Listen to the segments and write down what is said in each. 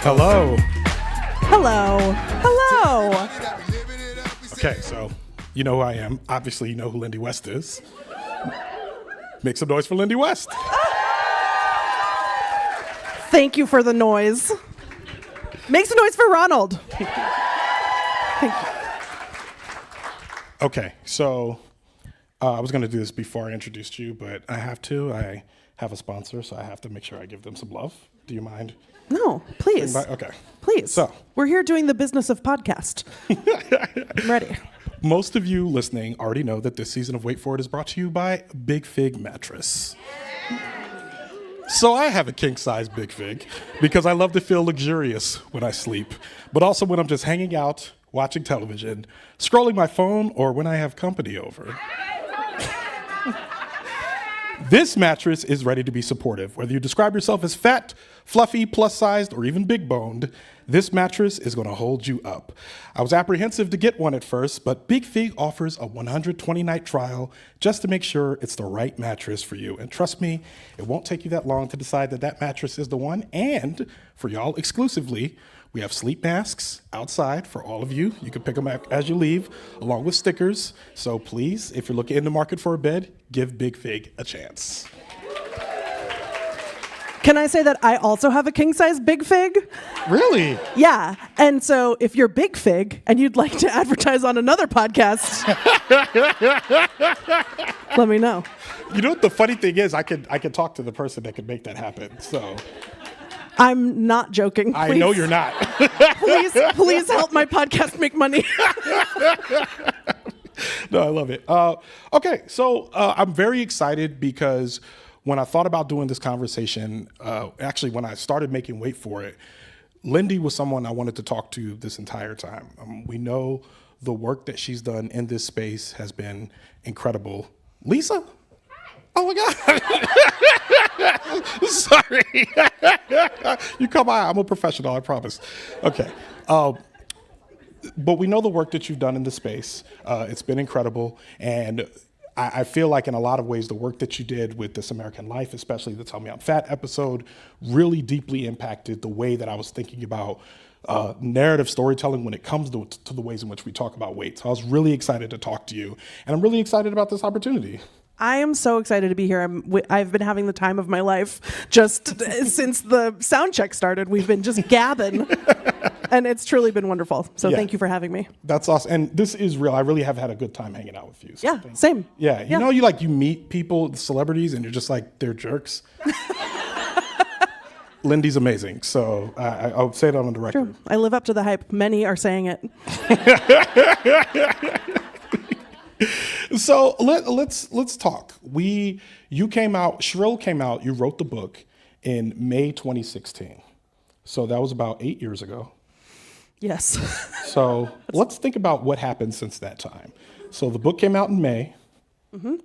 Hello. Hello. Hello. Okay, so you know who I am. Obviously, you know who Lindy West is. Make some noise for Lindy West. Thank you for the noise. Make some noise for Ronald. Thank you. Okay, so I was going to do this before I introduced you, but I have to. I have a sponsor, so I have to make sure I give them some love. Do you mind? No, please. Okay. Please. So we're here doing the business of podcast. I'm ready. Most of you listening already know that this season of Wait For It is brought to you by Big Fig Mattress. So I have a king-size Big Fig because I love to feel luxurious when I sleep, but also when I'm just hanging out, watching television, scrolling my phone, or when I have company over. This mattress is ready to be supportive. Whether you describe yourself as fat, fluffy, plus-sized, or even big-boned, this mattress is going to hold you up. I was apprehensive to get one at first, but Big Fig offers a 120-night trial just to make sure it's the right mattress for you. And trust me, it won't take you that long to decide that that mattress is the one. And for y'all exclusively, we have sleep masks outside for all of you. You can pick them up as you leave, along with stickers. So please, if you're looking in the market for a bed, give Big Fig a chance. Can I say that I also have a king-size Big Fig? Really? Yeah. And so if you're Big Fig and you'd like to advertise on another podcast, let me know. You know what the funny thing is? I could talk to the person that could make that happen. So I'm not joking. I know you're not. please help my podcast make money. No, I love it. Okay, so I'm very excited because when I thought about doing this conversation, actually when I started making Wait For It, Lindy was someone I wanted to talk to this entire time. We know the work that she's done in this space has been incredible. Lisa? Oh my God. Sorry. You come by, I'm a professional, I promise. Okay. But we know the work that you've done in the space. It's been incredible. And I feel like in a lot of ways, the work that you did with This American Life, especially the Tell Me I'm Fat episode, really deeply impacted the way that I was thinking about narrative storytelling when it comes to the ways in which we talk about weight. So I was really excited to talk to you. And I'm really excited about this opportunity. I am so excited to be here. I've been having the time of my life just since the sound check started. We've been just gabbing, and it's truly been wonderful. So Thank you for having me. That's awesome. And this is real. I really have had a good time hanging out with you. So yeah, same. Yeah, you know, you meet people, celebrities, and you're just like, they're jerks. Lindy's amazing. So I'll say that on the record. True. I live up to the hype. Many are saying it. So let's talk. You came out, Shrill came out, you wrote the book in May 2016. So that was about 8 years ago. Yes. So let's think about what happened since that time. So the book came out in May. Mm-hmm.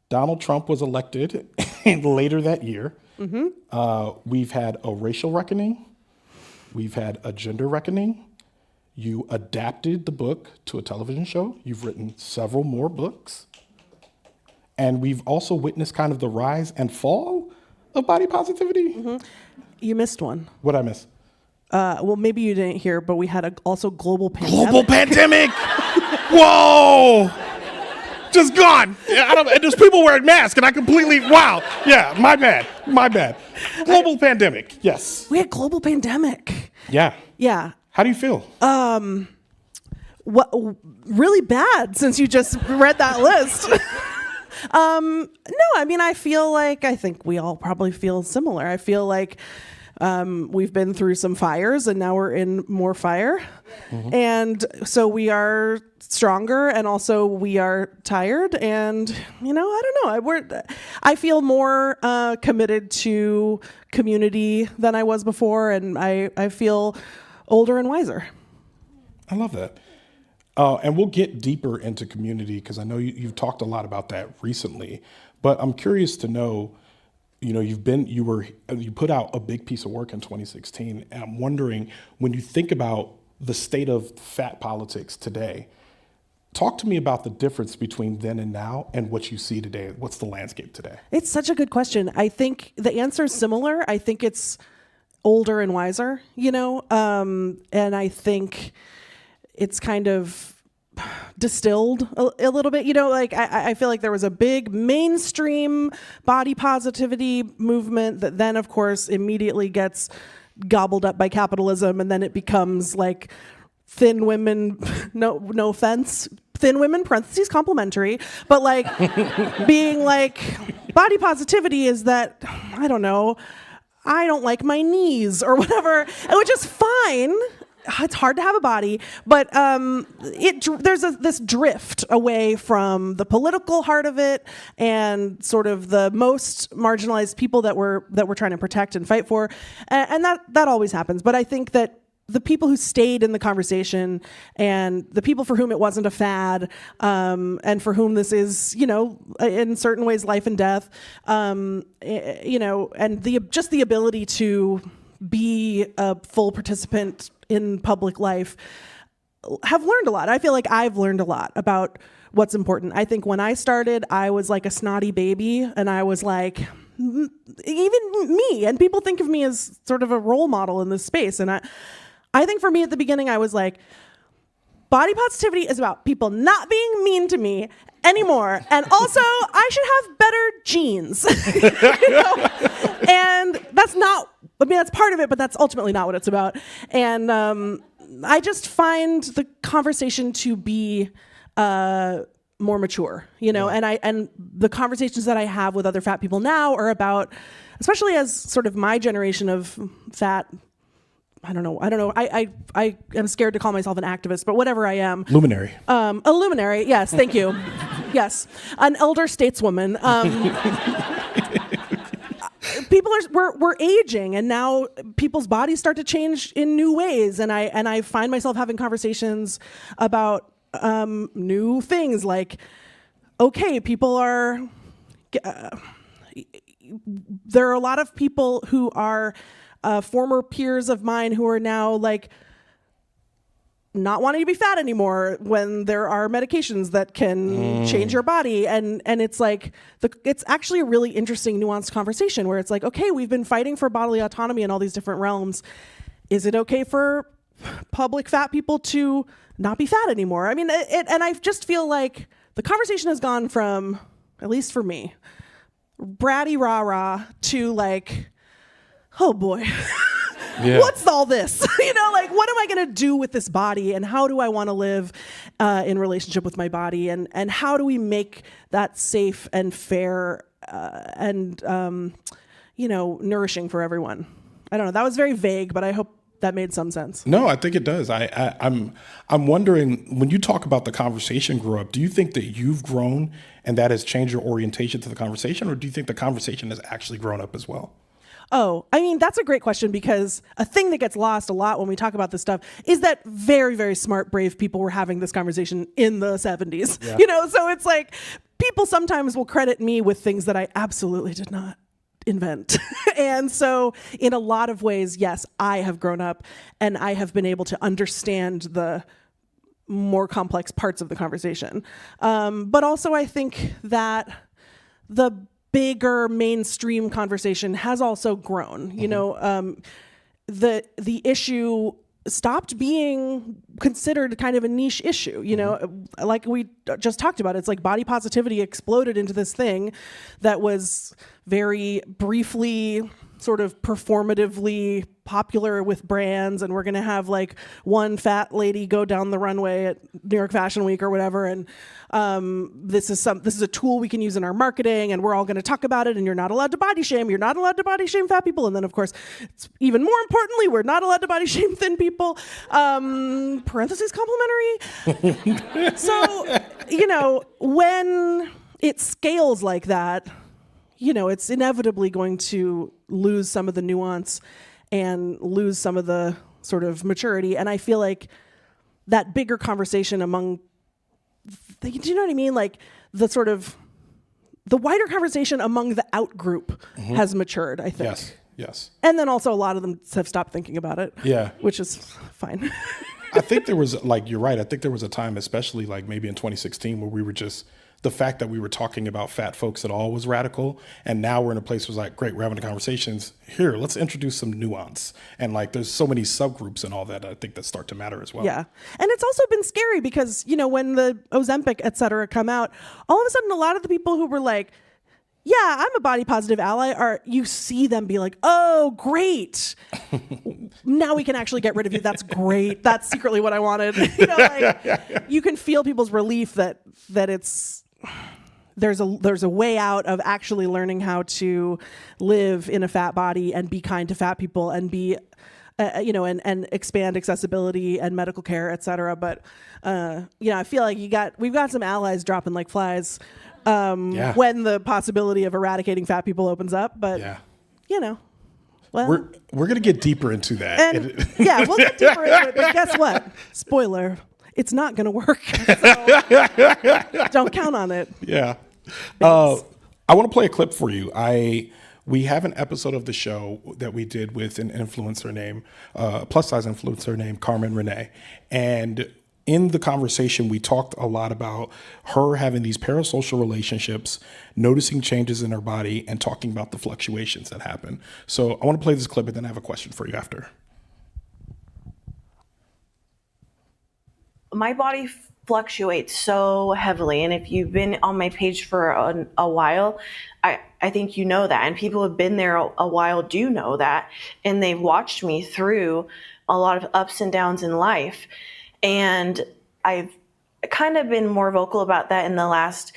Donald Trump was elected later that year. Mm-hmm. We've had a racial reckoning. We've had a gender reckoning. You adapted the book to a television show. You've written several more books. And we've also witnessed kind of the rise and fall of body positivity. Mm-hmm. You missed one. What'd I miss? Well, maybe you didn't hear, but we had also global pandemic. Global pandemic? Whoa! Just gone. And there's people wearing masks, and I completely, wow. Yeah, my bad. Global pandemic, yes. We had global pandemic. Yeah. Yeah. How do you feel? Really bad, since you just read that list. No, I mean, I think we all probably feel similar. I feel like we've been through some fires and now we're in more fire. Mm-hmm. And so we are stronger and also we are tired. And, I don't know. I feel more committed to community than I was before. And I feel older and wiser. I love that. And we'll get deeper into community because I know you've talked a lot about that recently. But I'm curious to know, you put out a big piece of work in 2016, and I'm wondering, when you think about the state of fat politics today, talk to me about the difference between then and now and what you see today. What's the landscape today? It's such a good question. I think the answer is similar. I think it's older and wiser, and I think it's kind of distilled a little bit, like I feel like there was a big mainstream body positivity movement that then of course immediately gets gobbled up by capitalism, and then it becomes like thin women, no offense, thin women, parentheses, complimentary, but like being like body positivity is that, I don't know, I don't like my knees or whatever, which is fine. It's hard to have a body, but there's this drift away from the political heart of it and sort of the most marginalized people that we're trying to protect and fight for, and that always happens. But I think that the people who stayed in the conversation and the people for whom it wasn't a fad, and for whom this is, in certain ways life and death, and the ability to be a full participant in public life have learned a lot. I feel like I've learned a lot about what's important. I think when I started, I was like a snotty baby, and I was like, even me, and people think of me as sort of a role model in this space. And I think for me at the beginning, I was like, body positivity is about people not being mean to me anymore. And also, I should have better genes. And that's not, that's part of it, but that's ultimately not what it's about. And I just find the conversation to be more mature, and the conversations that I have with other fat people now are about, especially as sort of my generation of fat, I don't know. I am scared to call myself an activist, but whatever I am. Luminary. A luminary. Yes. Thank you. Yes. An elder stateswoman. We're aging, and now people's bodies start to change in new ways. And I find myself having conversations about new things like, okay, people are, there are a lot of people who are former peers of mine who are now like not wanting to be fat anymore when there are medications that can change your body. And it's like, it's actually a really interesting nuanced conversation where it's like, okay, we've been fighting for bodily autonomy in all these different realms. Is it okay for public fat people to not be fat anymore? I mean, and I just feel like the conversation has gone from, at least for me, bratty rah-rah to like, oh boy, what's all this? Like, what am I going to do with this body, and how do I want to live in relationship with my body, and how do we make that safe and fair and nourishing for everyone? I don't know. That was very vague, but I hope that made some sense. No, I think it does. I'm wondering, when you talk about the conversation grow up, do you think that you've grown and that has changed your orientation to the conversation, or do you think the conversation has actually grown up as well? Oh, I mean, that's a great question, because a thing that gets lost a lot when we talk about this stuff is that very, very smart, brave people were having this conversation in the 70s. Yeah. So it's like people sometimes will credit me with things that I absolutely did not invent. And so in a lot of ways, yes, I have grown up and I have been able to understand the more complex parts of the conversation. But also I think that the bigger mainstream conversation has also grown. The issue stopped being considered kind of a niche issue. Like we just talked about, it's like body positivity exploded into this thing that was very briefly sort of performatively popular with brands, and we're going to have like one fat lady go down the runway at New York Fashion Week or whatever, and this is a tool we can use in our marketing, and we're all going to talk about it, and you're not allowed to body shame. You're not allowed to body shame fat people. And then of course, it's even more importantly, we're not allowed to body shame thin people. Parentheses complimentary. So, when it scales like that, it's inevitably going to lose some of the nuance and lose some of the sort of maturity. And I feel like that bigger conversation among, do you know what I mean? Like the wider conversation among the out group has matured, I think. Yes. And then also a lot of them have stopped thinking about it. Yeah. Which is fine. I think there was, like, you're right. I think there was a time, especially like maybe in 2016, where we were just the fact that we were talking about fat folks at all was radical. And now we're in a place where it's like, great, we're having conversations. Here, let's introduce some nuance. And like, there's so many subgroups and all that, I think that start to matter as well. Yeah. And it's also been scary because, you know, when the Ozempic, et cetera, come out, all of a sudden, a lot of the people who were like, yeah, I'm a body positive ally, you see them be like, oh, great. Now we can actually get rid of you. That's great. That's secretly what I wanted. You know, like, you can feel people's relief that it's, there's a way out of actually learning how to live in a fat body and be kind to fat people and be, you know, and expand accessibility and medical care, et cetera. But, you know, I feel like we've got some allies dropping like flies when the possibility of eradicating fat people opens up. But, you know, well, we're going to get deeper into that. And, yeah, we'll get deeper into it. But guess what? Spoiler. It's not going to work. So don't count on it. Yeah. I want to play a clip for you. We have an episode of the show that we did with an influencer named, plus size influencer named Carmen Renee. And in the conversation, we talked a lot about her having these parasocial relationships, noticing changes in her body, and talking about the fluctuations that happen. So I want to play this clip and then I have a question for you after. My body fluctuates so heavily, and if you've been on my page for a while, I think you know that, and people who have been there a while do know that, and they've watched me through a lot of ups and downs in life, and I've kind of been more vocal about that in the last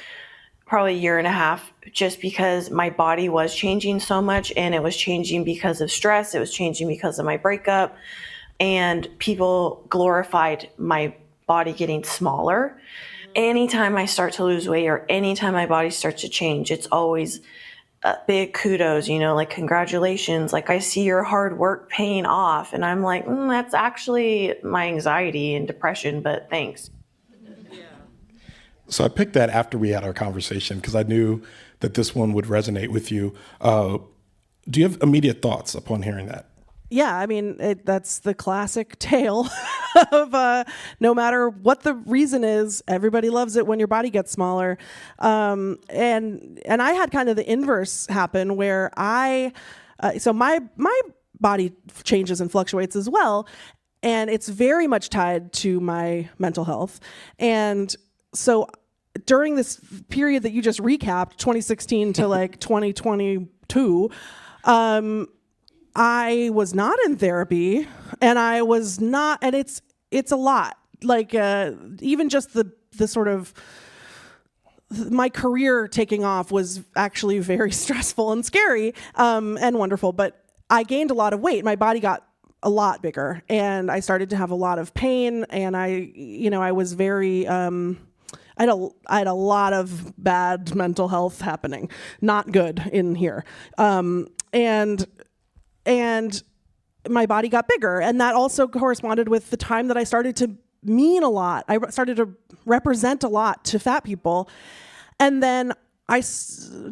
probably year and a half, just because my body was changing so much, and it was changing because of stress, it was changing because of my breakup, and people glorified my body getting smaller. Anytime I start to lose weight or anytime my body starts to change, it's always big kudos, you know, like congratulations, like I see your hard work paying off. And I'm like, that's actually my anxiety and depression, but thanks. So I picked that after we had our conversation because I knew that this one would resonate with you. Do you have immediate thoughts upon hearing that? Yeah, I mean, that's the classic tale of no matter what the reason is, everybody loves it when your body gets smaller. And I had kind of the inverse happen where so my body changes and fluctuates as well. And it's very much tied to my mental health. And so during this period that you just recapped, 2016 to like 2022, I was not in therapy, and I was not, and it's a lot. Like even just the sort of my career taking off was actually very stressful and scary and wonderful. But I gained a lot of weight. My body got a lot bigger, and I started to have a lot of pain. And I was very. I had a lot of bad mental health happening, not good in here, and my body got bigger. And that also corresponded with the time that I started to mean a lot. I started to represent a lot to fat people. And then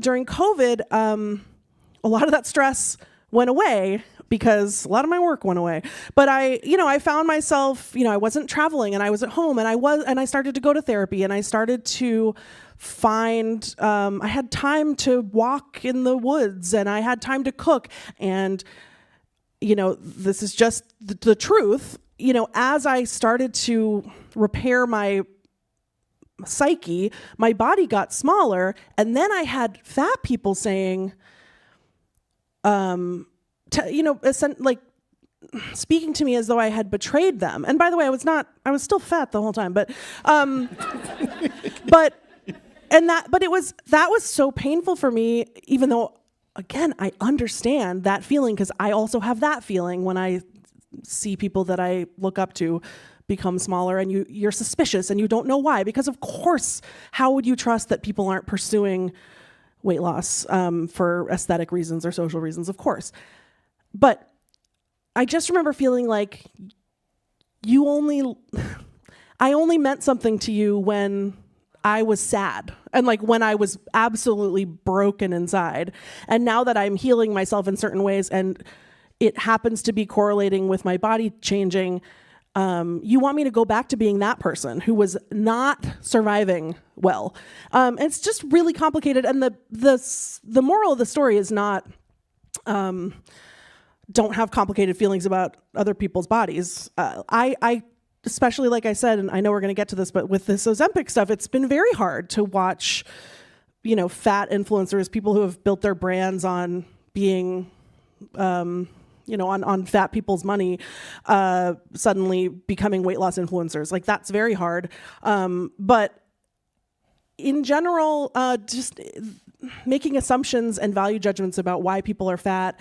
during COVID, a lot of that stress went away because a lot of my work went away. But I found myself, I wasn't traveling and I was at home and I started to go to therapy and I started to find, I had time to walk in the woods and I had time to cook. And, this is just the truth. As I started to repair my psyche, my body got smaller. And then I had fat people saying, speaking to me as though I had betrayed them. And by the way, I was still fat the whole time, but that was so painful for me, even though, again, I understand that feeling because I also have that feeling when I see people that I look up to become smaller and you're suspicious and you don't know why, because of course, how would you trust that people aren't pursuing weight loss for aesthetic reasons or social reasons? Of course. But I just remember feeling like I only meant something to you when I was sad and like when I was absolutely broken inside. And now that I'm healing myself in certain ways and it happens to be correlating with my body changing, You want me to go back to being that person who was not surviving well. It's just really complicated. And the moral of the story is not, don't have complicated feelings about other people's bodies. I especially, like I said, and I know we're going to get to this, but with this Ozempic stuff, it's been very hard to watch, fat influencers, people who have built their brands on being, on fat people's money, suddenly becoming weight loss influencers. Like, that's very hard. But in general, just making assumptions and value judgments about why people are fat,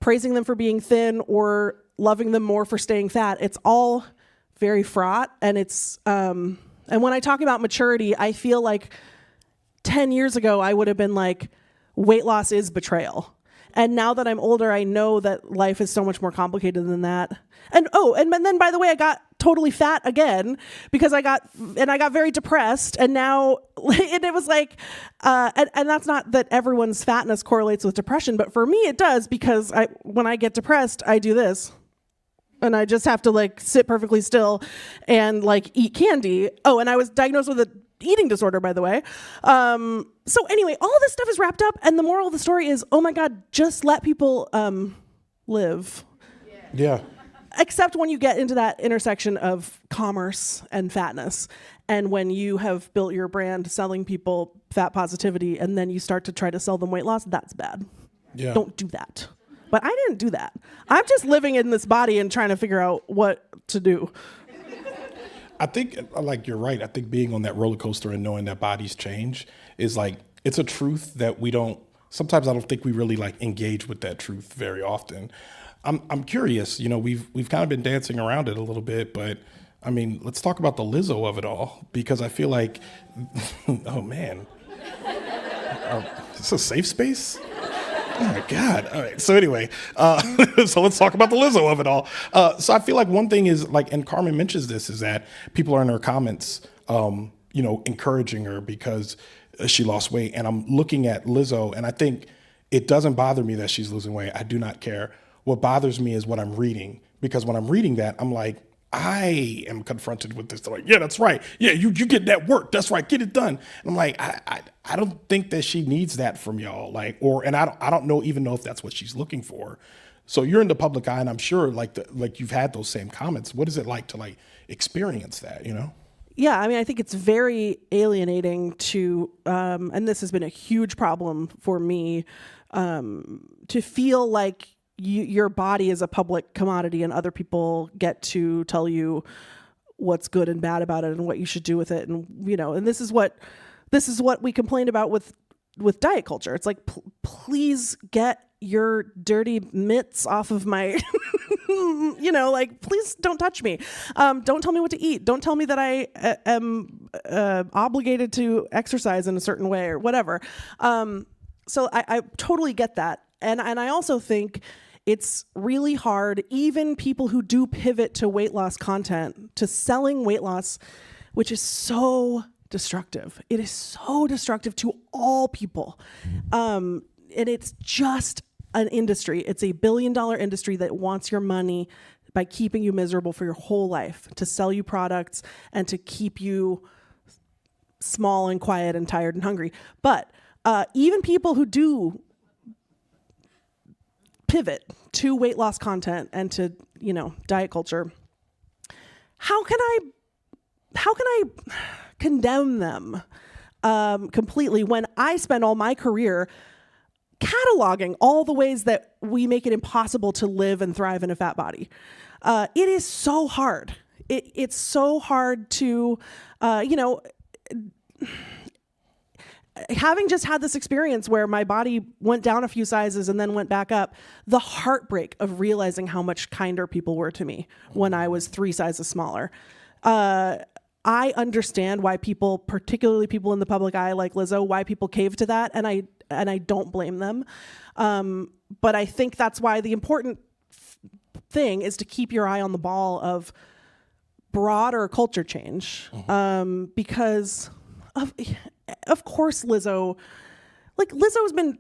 praising them for being thin or loving them more for staying fat, it's all very fraught. And it's, and when I talk about maturity, I feel like 10 years ago, I would have been like, weight loss is betrayal. And now that I'm older, I know that life is so much more complicated than that. And then, by the way, I got totally fat again because I got very depressed. And now, and it was like, and that's not that everyone's fatness correlates with depression, but for me it does, because when I get depressed, I do this. And I just have to like sit perfectly still and like eat candy. Oh, and I was diagnosed with an eating disorder, by the way. So anyway, all this stuff is wrapped up, and the moral of the story is, oh my God, just let people live. Yeah. Except when you get into that intersection of commerce and fatness, and when you have built your brand selling people fat positivity, and then you start to try to sell them weight loss, that's bad. Yeah. Don't do that. But I didn't do that. I'm just living in this body and trying to figure out what to do. I think, like, you're right. I think being on that roller coaster and knowing that bodies change is like, it's a truth that sometimes I don't think we really like engage with that truth very often. I'm curious, we've kind of been dancing around it a little bit, but I mean, let's talk about the Lizzo of it all, because I feel like, oh man, is this a safe space? Oh my God. All right. So anyway, so let's talk about the Lizzo of it all. So I feel like one thing is, like, and Carmen mentions this, is that people are in her comments, encouraging her because she lost weight. And I'm looking at Lizzo, and I think it doesn't bother me that she's losing weight. I do not care. What bothers me is what I'm reading, because when I'm reading that, I'm like, I am confronted with this. They're like, yeah, that's right. Yeah, you get that work. That's right. Get it done. And I'm like, I don't think that she needs that from y'all. Like, and I don't even know if that's what she's looking for. So you're in the public eye, and I'm sure like you've had those same comments. What is it like to like experience that, Yeah, I mean, I think it's very alienating to, and this has been a huge problem for me, to feel like your body is a public commodity and other people get to tell you what's good and bad about it and what you should do with it. And, and this is what we complained about with diet culture. It's like, please get your dirty mitts off of my, please don't touch me. Don't tell me what to eat. Don't tell me that I am obligated to exercise in a certain way or whatever. So I totally get that. And I also think it's really hard, even people who do pivot to weight loss content, to selling weight loss, which is so destructive. It is so destructive to all people. And it's just an industry. It's a $1 billion industry that wants your money by keeping you miserable for your whole life, to sell you products and to keep you small and quiet and tired and hungry. But even people who do pivot to weight loss content and to, diet culture, how can I condemn them completely when I spend all my career cataloging all the ways that we make it impossible to live and thrive in a fat body? It is so hard. It's so hard to, having just had this experience where my body went down a few sizes and then went back up, the heartbreak of realizing how much kinder people were to me when I was 3 sizes smaller. I understand why people, particularly people in the public eye like Lizzo, why people cave to that, and I don't blame them. But I think that's why the important thing is to keep your eye on the ball of broader culture change, because of course Lizzo's been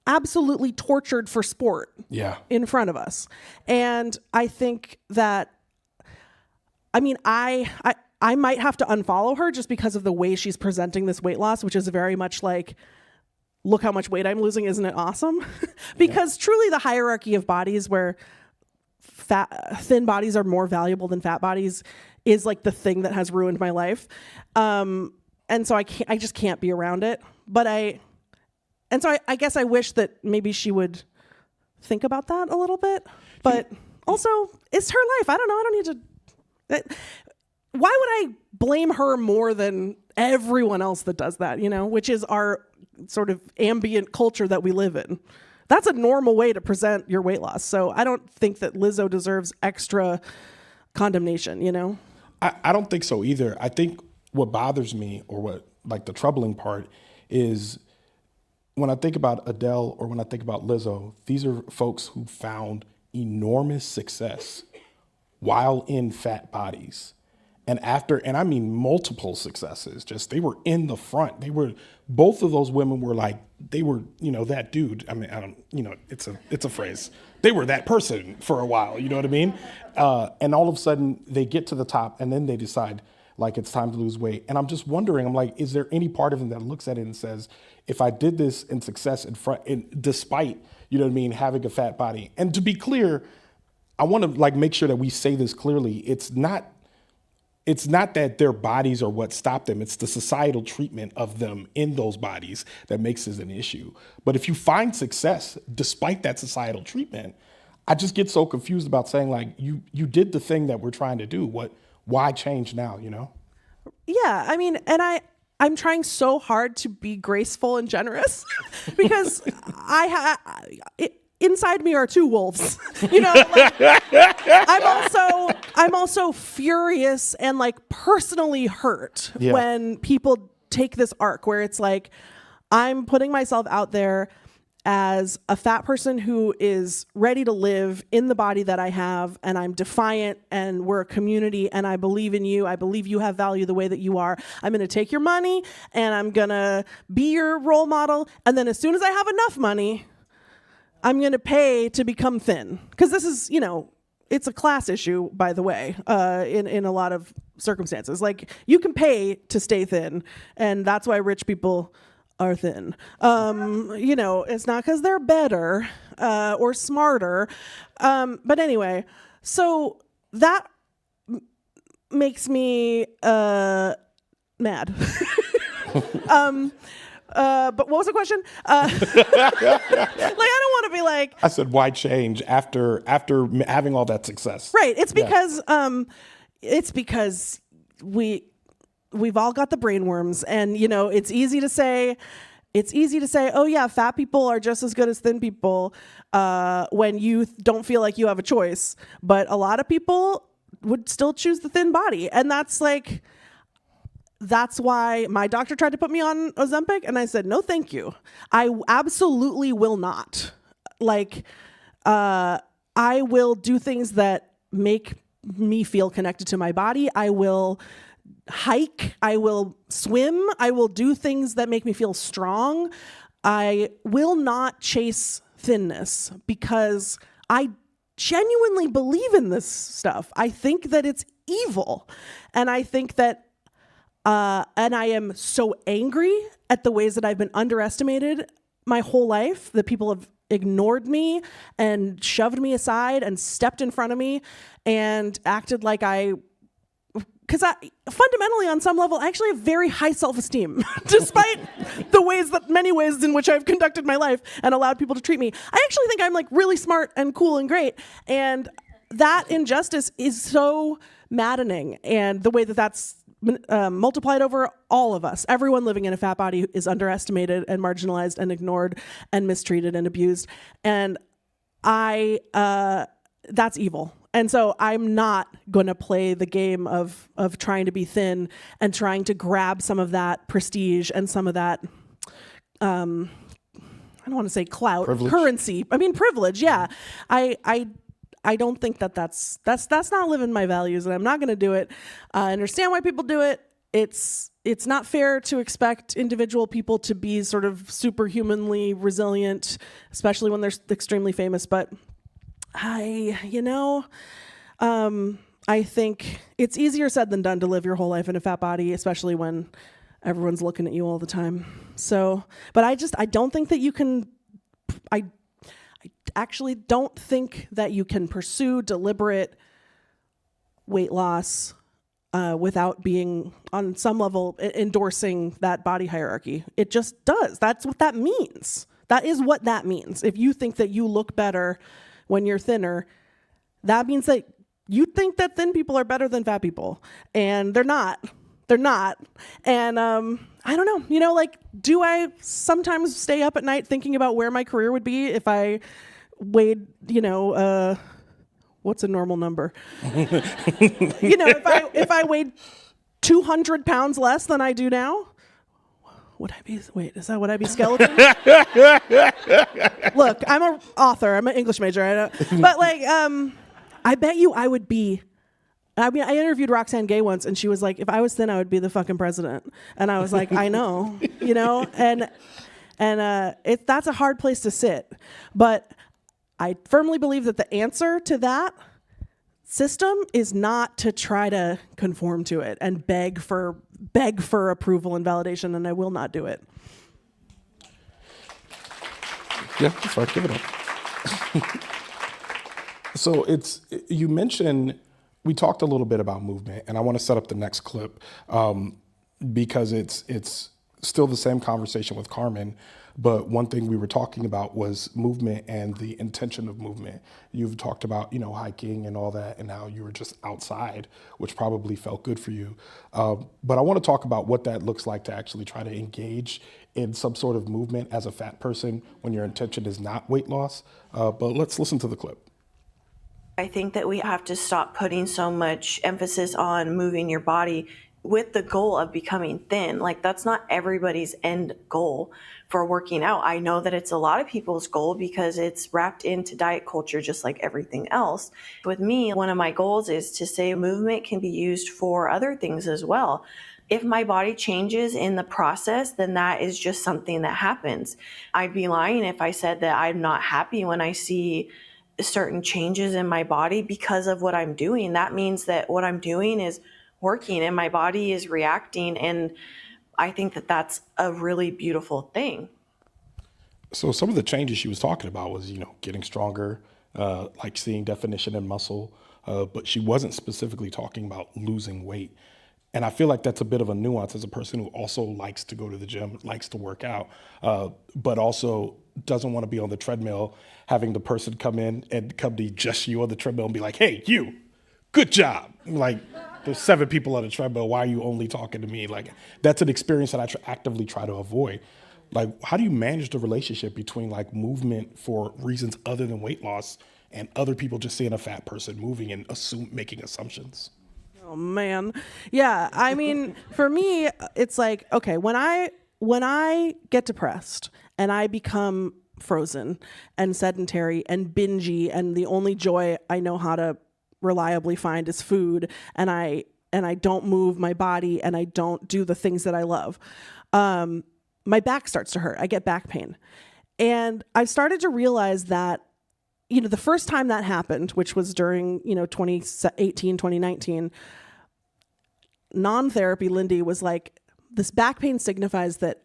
absolutely tortured for sport in front of us. And I think that I mean, I might have to unfollow her just because of the way she's presenting this weight loss, which is very much like, look how much weight I'm losing, isn't it awesome? Because truly the hierarchy of bodies where thin bodies are more valuable than fat bodies is like the thing that has ruined my life. And so I just can't be around it. But I guess I wish that maybe she would think about that a little bit. But also, it's her life. I don't know. I don't need to. Why would I blame her more than everyone else that does that, which is our sort of ambient culture that we live in. That's a normal way to present your weight loss. So I don't think that Lizzo deserves extra condemnation, I don't think so either. I think what bothers me, or what like the troubling part, is when I think about Adele or when I think about Lizzo, these are folks who found enormous success while in fat bodies. And I mean multiple successes, just they were in the front. Both of those women were like, they were, that dude. I mean, I don't, it's a phrase. They were that person for a while, you know what I mean? And all of a sudden they get to the top and then they decide like it's time to lose weight. And I'm just wondering, I'm like, is there any part of them that looks at it and says, if I did this in success despite, having a fat body? And to be clear, I want to like make sure that we say this clearly. It's not that their bodies are what stopped them. It's the societal treatment of them in those bodies that makes this an issue. But if you find success despite that societal treatment, I just get so confused about saying like, you did the thing that we're trying to do. Why change now, Yeah, I mean, and I'm trying so hard to be graceful and generous because inside me are two wolves, I'm also furious and like personally hurt when people take this arc where it's like, I'm putting myself out there as a fat person who is ready to live in the body that I have, and I'm defiant, and we're a community, and I believe in you. I believe you have value the way that you are. I'm going to take your money and I'm going to be your role model. And then as soon as I have enough money, I'm going to pay to become thin. Because this is, it's a class issue, by the way, in a lot of circumstances. Like, you can pay to stay thin, and that's why rich people are thin. It's not because they're better or smarter. But anyway, so that makes me mad. But what was the question? Like, I don't want to be like. I said, why change after having all that success? Right. It's because we've all got the brain worms, and it's easy to say, oh yeah, fat people are just as good as thin people when you don't feel like you have a choice. But a lot of people would still choose the thin body, and that's why my doctor tried to put me on Ozempic, and I said, no, thank you. I absolutely will not. Like, I will do things that make me feel connected to my body. I will hike. I will swim. I will do things that make me feel strong. I will not chase thinness because I genuinely believe in this stuff. I think that it's evil. And I think that and I am so angry at the ways that I've been underestimated my whole life, that people have ignored me and shoved me aside and stepped in front of me and acted like because I fundamentally, on some level, I actually have very high self-esteem, despite many ways in which I've conducted my life and allowed people to treat me. I actually think I'm like really smart and cool and great. And that injustice is so maddening. And the way that that's multiplied over all of us. Everyone living in a fat body is underestimated and marginalized and ignored and mistreated and abused. And that's evil. And so I'm not going to play the game of trying to be thin and trying to grab some of that prestige and some of that, I don't want to say clout, privilege. Currency. I mean, privilege. Yeah. I don't think that's not living my values, and I'm not going to do it. I understand why people do it. It's not fair to expect individual people to be sort of superhumanly resilient, especially when they're extremely famous. But I I think it's easier said than done to live your whole life in a fat body, especially when everyone's looking at you all the time. So, but I don't think that you can, I actually don't think that you can pursue deliberate weight loss without being on some level endorsing that body hierarchy. It just does. That's what that means. That is what that means. If you think that you look better when you're thinner, that means that you think that thin people are better than fat people. And they're not. They're not. And I don't know. You know, like, do I sometimes stay up at night thinking about where my career would be if I weighed, you know, what's a normal number? You know, if I weighed 200 pounds less than I do now, would I be, would I be skeleton? Look, I'm an author. I'm an English major. I know. But like, I bet you I would be. I mean, I interviewed Roxane Gay once, and she was like, if I was thin, I would be the fucking president. And I was like, I know, you know? And that's a hard place to sit. But I firmly believe that the answer to that system is not to try to conform to it and beg for approval and validation, and I will not do it. Yeah, that's right. Give it up. So you mentioned, we talked a little bit about movement, and I want to set up the next clip because it's still the same conversation with Carmen, but one thing we were talking about was movement and the intention of movement. You've talked about, you know, hiking and all that, and how you were just outside, which probably felt good for you. But I want to talk about what that looks like to actually try to engage in some sort of movement as a fat person when your intention is not weight loss. But let's listen to the clip. I think that we have to stop putting so much emphasis on moving your body with the goal of becoming thin. Like, that's not everybody's end goal for working out. I know that it's a lot of people's goal because it's wrapped into diet culture just like everything else. With me, one of my goals is to say movement can be used for other things as well. If my body changes in the process, then that is just something that happens. I'd be lying if I said that I'm not happy when I see certain changes in my body because of what I'm doing. That means that what I'm doing is working and my body is reacting. And I think that that's a really beautiful thing. So some of the changes she was talking about was, you know, getting stronger, like seeing definition in muscle, but she wasn't specifically talking about losing weight. And I feel like that's a bit of a nuance as a person who also likes to go to the gym, likes to work out, but also doesn't want to be on the treadmill, having the person come in and come to just you on the treadmill and be like, hey, you, good job. Like, there's 7 people on the treadmill. Why are you only talking to me? Like, that's an experience that I actively try to avoid. Like, how do you manage the relationship between like movement for reasons other than weight loss and other people just seeing a fat person moving and making assumptions? Oh man. Yeah. I mean, for me, it's like, okay, when I get depressed and I become frozen and sedentary and bingy, and the only joy I know how to reliably find is food, and I don't move my body and I don't do the things that I love, my back starts to hurt. I get back pain. And I started to realize that, you know, the first time that happened, which was during, you know, 2018, 2019, non-therapy Lindy was like, this back pain signifies that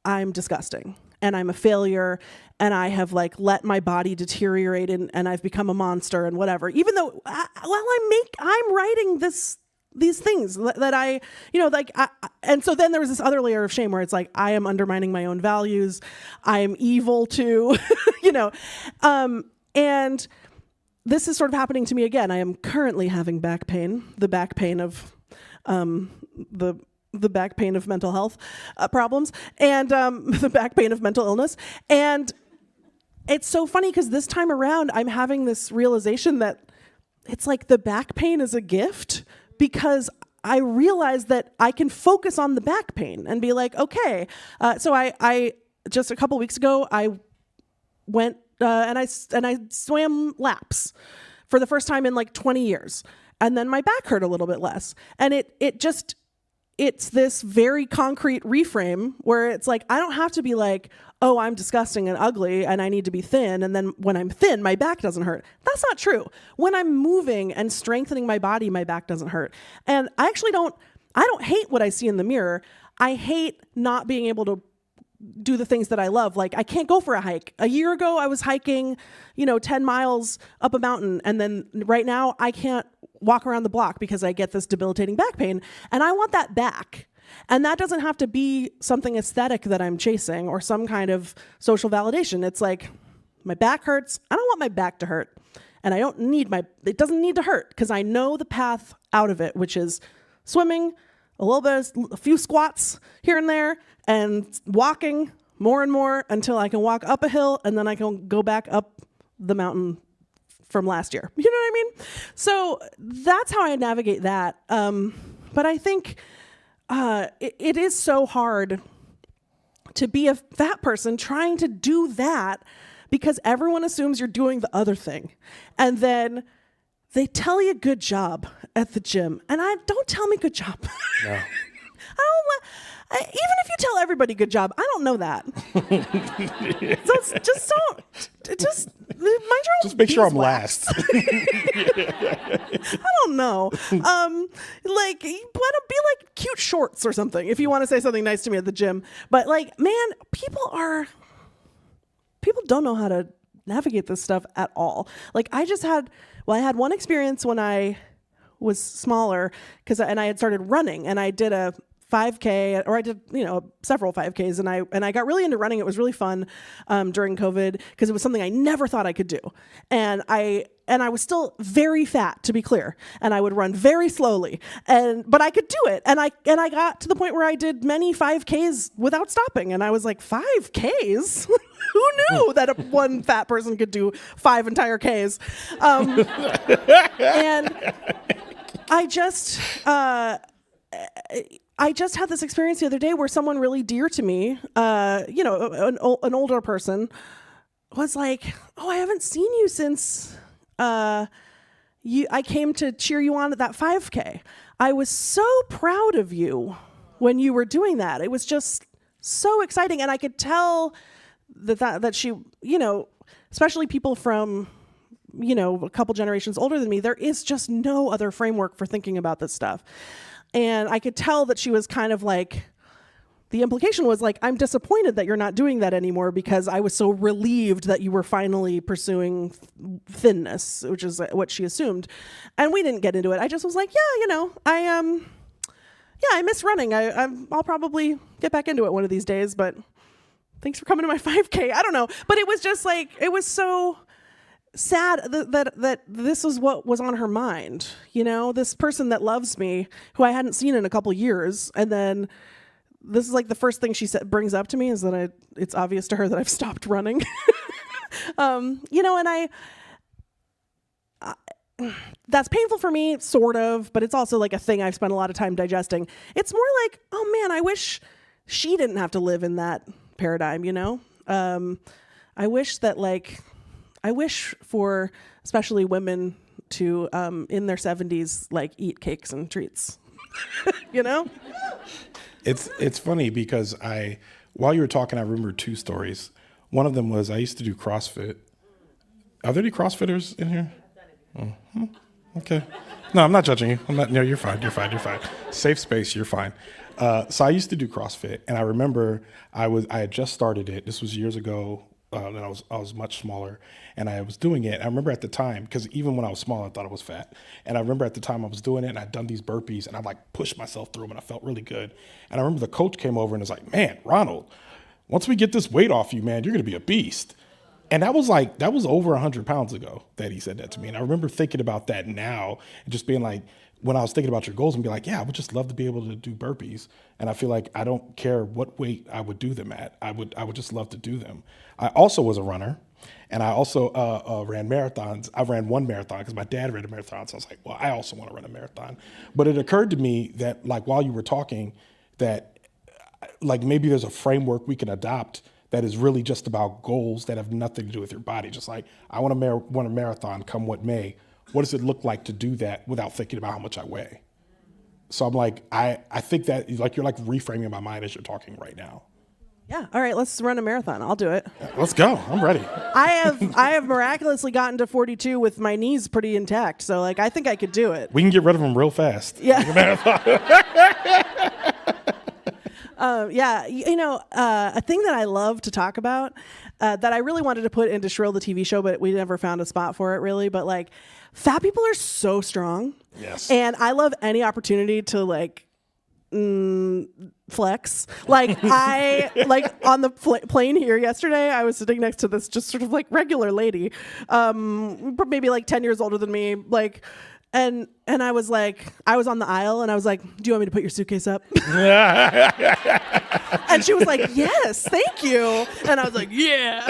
I'm disgusting and I'm a failure and I have like let my body deteriorate and I've become a monster and whatever, even though, I'm writing these things that I, you know, like, and so then there was this other layer of shame where it's like, I am undermining my own values. I am evil too, you know, and this is sort of happening to me again. I am currently having back pain, the back pain of the back pain of mental health problems, and the back pain of mental illness. And it's so funny because this time around, I'm having this realization that it's like the back pain is a gift, because I realize that I can focus on the back pain and be like, okay. So I just a couple weeks ago, I went and I swam laps for the first time in like 20 years. And then my back hurt a little bit less. And it just, it's this very concrete reframe where it's like, I don't have to be like, oh, I'm disgusting and ugly and I need to be thin. And then when I'm thin, my back doesn't hurt. That's not true. When I'm moving and strengthening my body, my back doesn't hurt. And I don't hate what I see in the mirror. I hate not being able to do the things that I love. Like, I can't go for a hike. A year ago, I was hiking, 10 miles up a mountain. And then right now I can't walk around the block because I get this debilitating back pain. And I want that back. And that doesn't have to be something aesthetic that I'm chasing or some kind of social validation. It's like, my back hurts. I don't want my back to hurt. And it doesn't need to hurt because I know the path out of it, which is swimming, a few squats here and there, and walking more and more until I can walk up a hill and then I can go back up the mountain from last year. You know what I mean? So that's how I navigate that. But I think it is so hard to be a fat person trying to do that because everyone assumes you're doing the other thing. And then they tell you good job at the gym. And don't tell me good job. No. Even if you tell everybody good job, I don't know that. Just mind your own. Just make sure I'm last. I don't know. Like, be like cute shorts or something if you want to say something nice to me at the gym. But like, man, people don't know how to navigate this stuff at all. Like, I had one experience when I was smaller and I had started running and I did a 5K, or I did, several 5Ks, and I got really into running. It was really fun during COVID because it was something I never thought I could do. And I was still very fat, to be clear, and I would run very slowly, but I could do it. And I got to the point where I did many 5Ks without stopping, and I was like, 5Ks? Who knew that one fat person could do 5 entire Ks? And I just had this experience the other day where someone really dear to me, an older person, was like, "Oh, I haven't seen you since I came to cheer you on at that 5K. I was so proud of you when you were doing that. It was just so exciting." And I could tell that she, especially people from, a couple generations older than me, there is just no other framework for thinking about this stuff. And I could tell that she was kind of like, the implication was like, I'm disappointed that you're not doing that anymore because I was so relieved that you were finally pursuing thinness, which is what she assumed. And we didn't get into it. I just was like, I miss running. I'll probably get back into it one of these days, but thanks for coming to my 5K. I don't know. But it was just like, it was so sad that this was what was on her mind, this person that loves me, who I hadn't seen in a couple years, and then this is like the first thing she brings up to me is that it's obvious to her that I've stopped running. And that's painful for me, sort of, but it's also like a thing I've spent a lot of time digesting. It's more like, oh man, I wish she didn't have to live in that paradigm, I wish for especially women to, in their 70s, like eat cakes and treats, It's funny because while you were talking, I remember 2 stories. One of them was I used to do CrossFit. Are there any CrossFitters in here? Mm-hmm. Okay. No, I'm not judging you. No, you're fine. You're fine. Safe space. You're fine. So I used to do CrossFit, and I remember I had just started it. This was years ago. And I was much smaller, and I was doing it. I remember at the time, because even when I was small, I thought I was fat. And I remember at the time I was doing it, and I'd done these burpees, and I like pushed myself through them, and I felt really good. And I remember the coach came over and was like, "Man, Ronald, once we get this weight off you, man, you're gonna be a beast." And that was over 100 pounds ago that he said that to me. And I remember thinking about that now and just being like, when I was thinking about your goals, and be like, yeah, I would just love to be able to do burpees. And I feel like I don't care what weight I would do them at. I would just love to do them. I also was a runner, and I also ran marathons. I ran one marathon because my dad ran a marathon. So I was like, well, I also want to run a marathon. But it occurred to me that, like, while you were talking, that like maybe there's a framework we can adopt that is really just about goals that have nothing to do with your body. Just like, I want to run a marathon come what may. What does it look like to do that without thinking about how much I weigh? So I'm like, I think that like you're like reframing my mind as you're talking right now. Yeah. All right. Let's run a marathon. I'll do it. Let's go. I'm ready. I have miraculously gotten to 42 with my knees pretty intact. So like, I think I could do it. We can get rid of them real fast. Yeah. Yeah. A thing that I love to talk about that I really wanted to put into Shrill, the TV show, but we never found a spot for it really. But like, fat people are so strong. Yes. And I love any opportunity to like, flex. Like I like on the plane here yesterday, I was sitting next to this just sort of like regular lady, maybe like 10 years older than me, like, and I was like, I was on the aisle and I was like, do you want me to put your suitcase up? And she was like, yes, thank you. And I was like, yeah.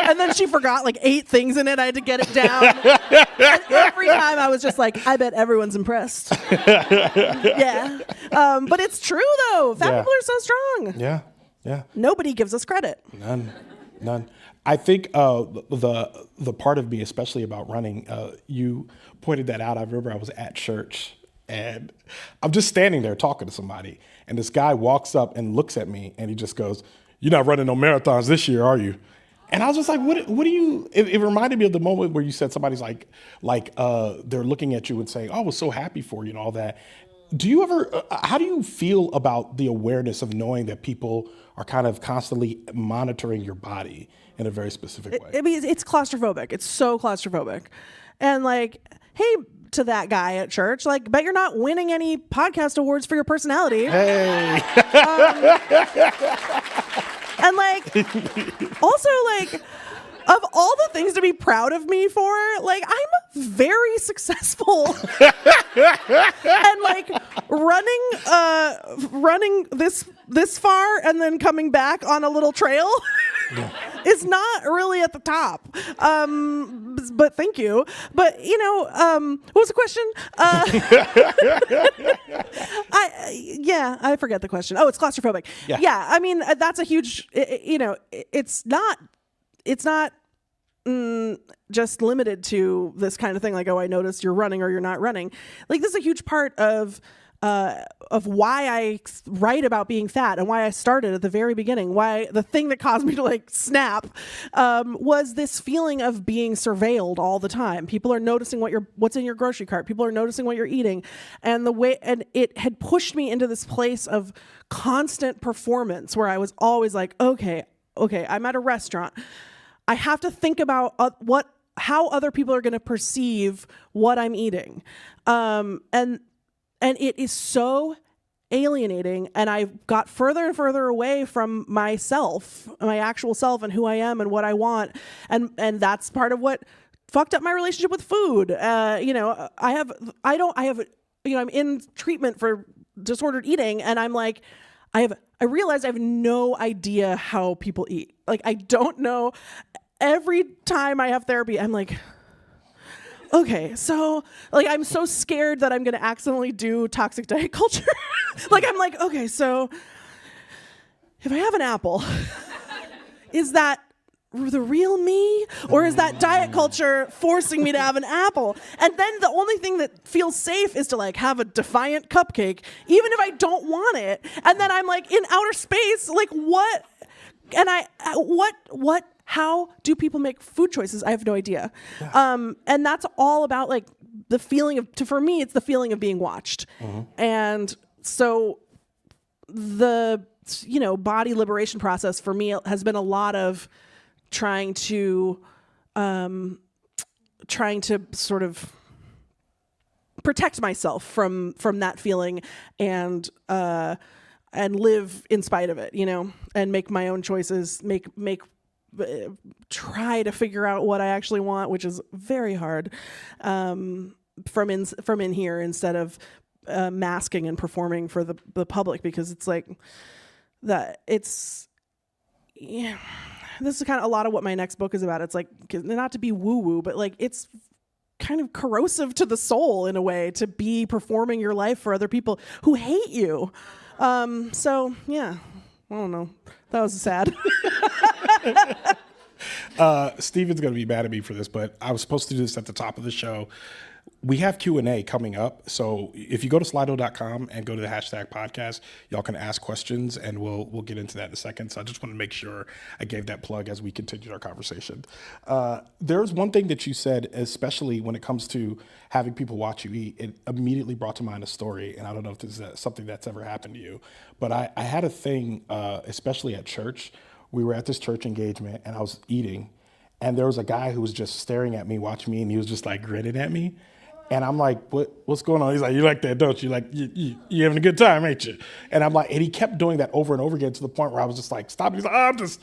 And then she forgot like 8 things in it. I had to get it down. And every time I was just like, I bet everyone's impressed. Yeah. But it's true though. Fat people are so strong. Yeah. Yeah. Nobody gives us credit. None. I think the part of me, especially about running, you pointed that out. I remember I was at church and I'm just standing there talking to somebody, and this guy walks up and looks at me and he just goes, "You're not running no marathons this year, are you?" And I was just like, what do you, it reminded me of the moment where you said somebody's like they're looking at you and saying, "Oh, I was so happy for you," and all that. Do you ever, how do you feel about the awareness of knowing that people are kind of constantly monitoring your body in a very specific way? I mean, it's claustrophobic. It's so claustrophobic. And like, hey, to that guy at church, like, bet you're not winning any podcast awards for your personality. Hey. And like, also like, of all the things to be proud of me for, like, I'm very successful. And like running this far and then coming back on a little trail is not really at the top. But thank you. But what was the question? I forget the question. Oh, it's claustrophobic. Yeah. I mean, that's a huge, it's not just limited to this kind of thing, like, oh, I noticed you're running or you're not running. Like, this is a huge part of why I write about being fat and why I started at the very beginning. Why the thing that caused me to like snap was this feeling of being surveilled all the time. People are noticing what's in your grocery cart. People are noticing what you're eating, and it had pushed me into this place of constant performance where I was always like, okay, I'm at a restaurant. I have to think about how other people are going to perceive what I'm eating, and it is so alienating. And I got further and further away from myself, my actual self, and who I am and what I want, and that's part of what fucked up my relationship with food. I'm in treatment for disordered eating, and I'm like, I realized I have no idea how people eat. Like, I don't know. Every time I have therapy, I'm like, okay, so like, I'm so scared that I'm going to accidentally do toxic diet culture. Like, I'm like, okay, so if I have an apple, is that the real me, or is that diet culture forcing me to have an apple? And then the only thing that feels safe is to like have a defiant cupcake, even if I don't want it. And then I'm like in outer space, like what? And how do people make food choices? I have no idea. Yeah. And that's all about like the feeling for me, it's the feeling of being watched. Mm-hmm. And so the, body liberation process for me has been a lot of trying to sort of protect myself from that feeling and live in spite of it, and make my own choices, try to figure out what I actually want, which is very hard, from in here, instead of masking and performing for the public, because it's like that. It's this is kind of a lot of what my next book is about. It's like, not to be woo woo, but like it's kind of corrosive to the soul in a way to be performing your life for other people who hate you. So yeah, I don't know. That was sad. Steven's going to be mad at me for this, but I was supposed to do this at the top of the show. we have Q&A coming up. So if you go to slido.com and go to the hashtag podcast, y'all can ask questions, and we'll get into that in a second. So I just want to make sure I gave that plug as we continue our conversation. There's one thing that you said, especially when it comes to having people watch you eat, it immediately brought to mind a story. And I don't know if this is something that's ever happened to you, but I had a thing, especially at church. We were at this church engagement and I was eating, and there was a guy who was just staring at me, watching me, and he was just like grinning at me. And I'm like, what's going on? He's like, you like that, don't you? Like, you having a good time, ain't you? And I'm like, and he kept doing that over and over again to the point where I was just like, stop. He's like, I'm just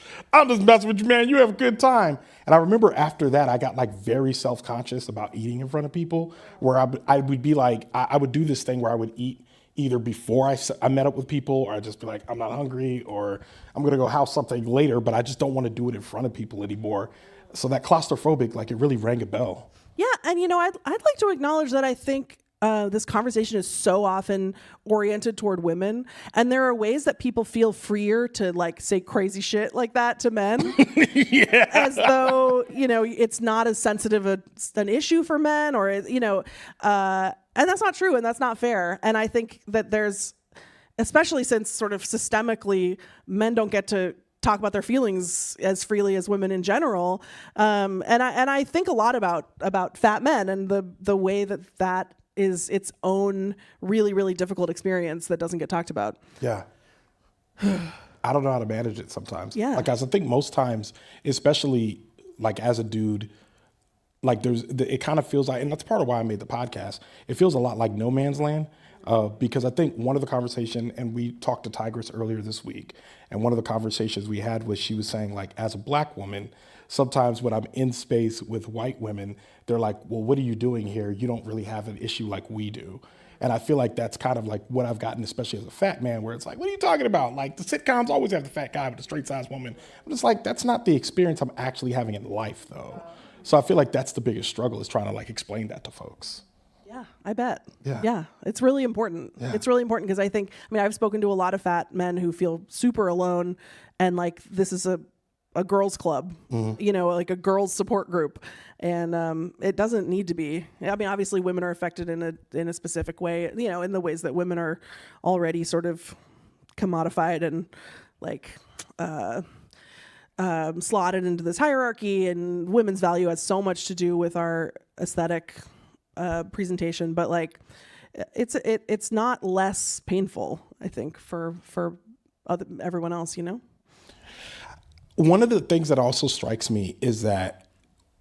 messing with you, man. You have a good time. And I remember after that, I got like very self-conscious about eating in front of people, where I would be like, I would do this thing where I would eat either before I met up with people, or I'd just be like, I'm not hungry, or I'm going to go house something later, but I just don't want to do it in front of people anymore. So that claustrophobic, like, it really rang a bell. Yeah, and I'd like to acknowledge that I think this conversation is so often oriented toward women, and there are ways that people feel freer to like say crazy shit like that to men, Yeah. as though it's not as sensitive an issue for men, or and that's not true, and that's not fair. And I think that there's, especially since sort of systemically men don't get to talk about their feelings as freely as women in general, and I think a lot about fat men and the way that is its own really, really difficult experience that doesn't get talked about. Yeah. I don't know how to manage it sometimes. Yeah. Like, I think most times, especially like as a dude, like it kind of feels like, and that's part of why I made the podcast, it feels a lot like no man's land. Because I think one of the conversation, and we talked to Tigress earlier this week, and one of the conversations we had was, she was saying, like, as a black woman, sometimes when I'm in space with white women, they're like, well, what are you doing here? You don't really have an issue like we do. And I feel like that's kind of like what I've gotten, especially as a fat man, where it's like, what are you talking about? Like, the sitcoms always have the fat guy with the straight-sized woman. I'm just like, that's not the experience I'm actually having in life, though. So I feel like that's the biggest struggle, is trying to like explain that to folks. Yeah, I bet. Yeah. It's really important. Yeah. It's really important because I've spoken to a lot of fat men who feel super alone, and like this is a girls club, like a girls support group. And it doesn't need to be. I mean, obviously women are affected in a specific way, in the ways that women are already sort of commodified and like slotted into this hierarchy, and women's value has so much to do with our aesthetic presentation, but like it's not less painful, I think, for everyone else. One of the things that also strikes me is that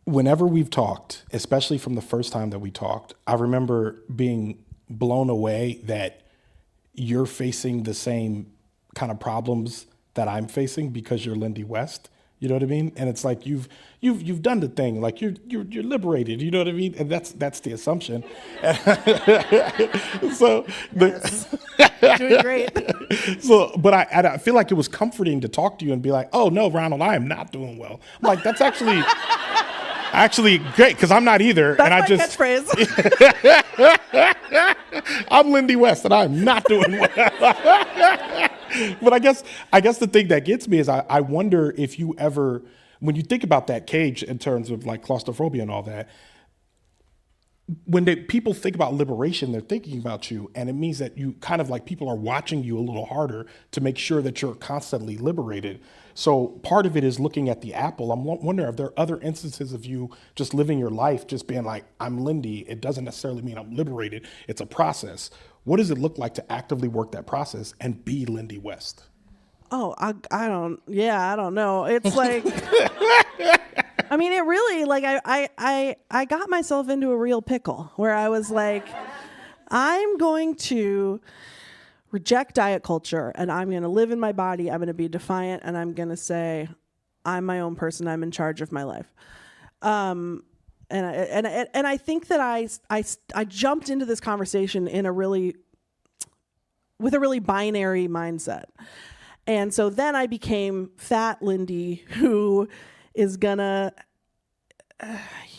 whenever we've talked, especially from the first time that we talked, I remember being blown away that you're facing the same kind of problems that I'm facing because you're Lindy West. You know what I mean? And it's like you've done the thing, like you're liberated. You know what I mean? And that's the assumption. So doing great. So, but I feel like it was comforting to talk to you and be like, oh no, Ronald, I am not doing well. I'm like, that's actually great, because I'm not either. That's and my catchphrase. I'm Lindy West, and I'm not doing well. But I guess the thing that gets me is I wonder if you ever, when you think about that cage in terms of like claustrophobia and all that, when people think about liberation, they're thinking about you, and it means that you kind of like, people are watching you a little harder to make sure that you're constantly liberated. So part of it is looking at the apple. I'm wondering if there are other instances of you just living your life, just being like, I'm Lindy. It doesn't necessarily mean I'm liberated. It's a process. What does it look like to actively work that process and be Lindy West? Oh, I don't know. It's like, I mean, it really, like, I got myself into a real pickle where I was like, I'm going to reject diet culture, and I'm going to live in my body. I'm going to be defiant, and I'm going to say, I'm my own person. I'm in charge of my life. And I think that I jumped into this conversation with a really binary mindset. And so then I became fat Lindy, who is gonna,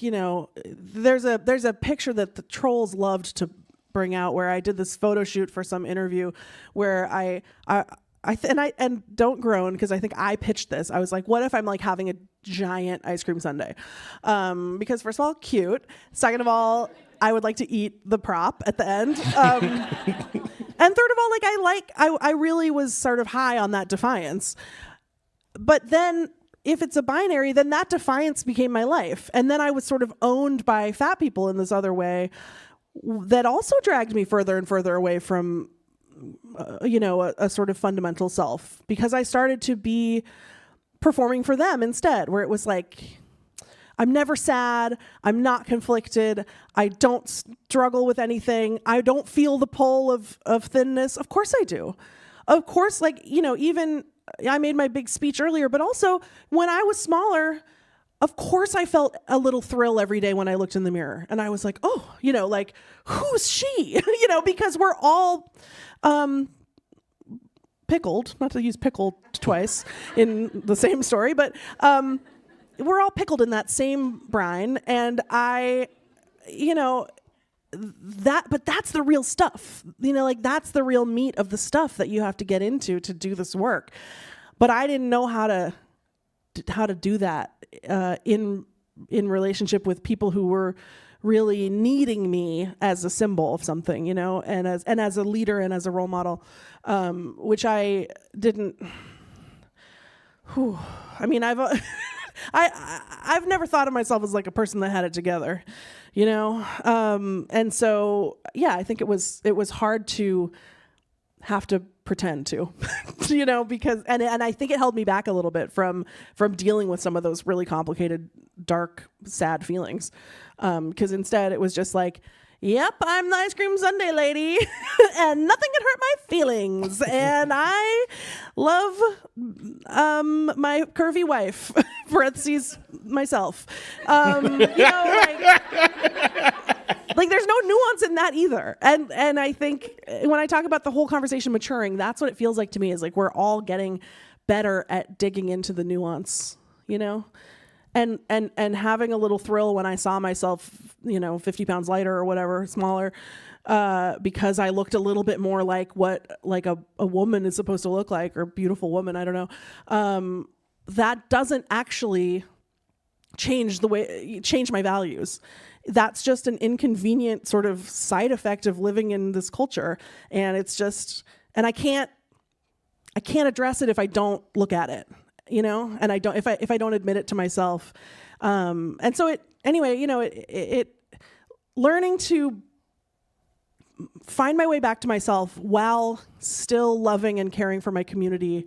there's a picture that the trolls loved to bring out where I did this photo shoot for some interview where and don't groan, because I think I pitched this. I was like, what if I'm like having a giant ice cream sundae? Because first of all, cute. Second of all, I would like to eat the prop at the end. And third of all, I really was sort of high on that defiance. But then if it's a binary, then that defiance became my life. And then I was sort of owned by fat people in this other way that also dragged me further and further away from, a sort of fundamental self, because I started to be performing for them instead, where it was like, I'm never sad. I'm not conflicted. I don't struggle with anything. I don't feel the pull of thinness. Of course I do. Of course, even I made my big speech earlier, but also when I was smaller, of course I felt a little thrill every day when I looked in the mirror. And I was like, oh, who's she? Because we're all pickled, not to use pickle twice in the same story, but we're all pickled in that same brine. And but that's the real stuff, that's the real meat of the stuff that you have to get into to do this work. But I didn't know how to do that in relationship with people who were really needing me as a symbol of something, and as a leader and as a role model, which I didn't. I've never thought of myself as like a person that had it together, and so I think it was hard to have to pretend to, because and I think it held me back a little bit from dealing with some of those really complicated, dark, sad feelings, because instead it was just like, yep, I'm the ice cream sundae lady, and nothing can hurt my feelings, and I love my curvy wife, parentheses, myself. There's no nuance in that either. And I think when I talk about the whole conversation maturing, that's what it feels like to me, is like we're all getting better at digging into the nuance, and having a little thrill when I saw myself, 50 pounds lighter or whatever, smaller, because I looked a little bit more like what a woman is supposed to look like, or beautiful woman, I don't know. That doesn't actually change my values. That's just an inconvenient sort of side effect of living in this culture. And it's just, and I can't address it if I don't look at it, and I don't, if I don't admit it to myself. And so it learning to find my way back to myself while still loving and caring for my community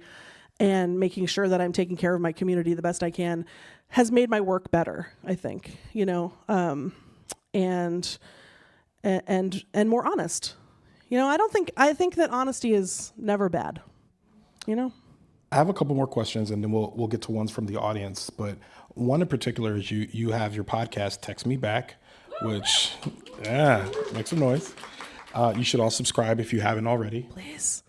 and making sure that I'm taking care of my community the best I can has made my work better, I think, and more honest. I think that honesty is never bad, I have a couple more questions, and then we'll get to ones from the audience. But one in particular is you have your podcast, Text Me Back, which, makes some noise. You should all subscribe if you haven't already. Please.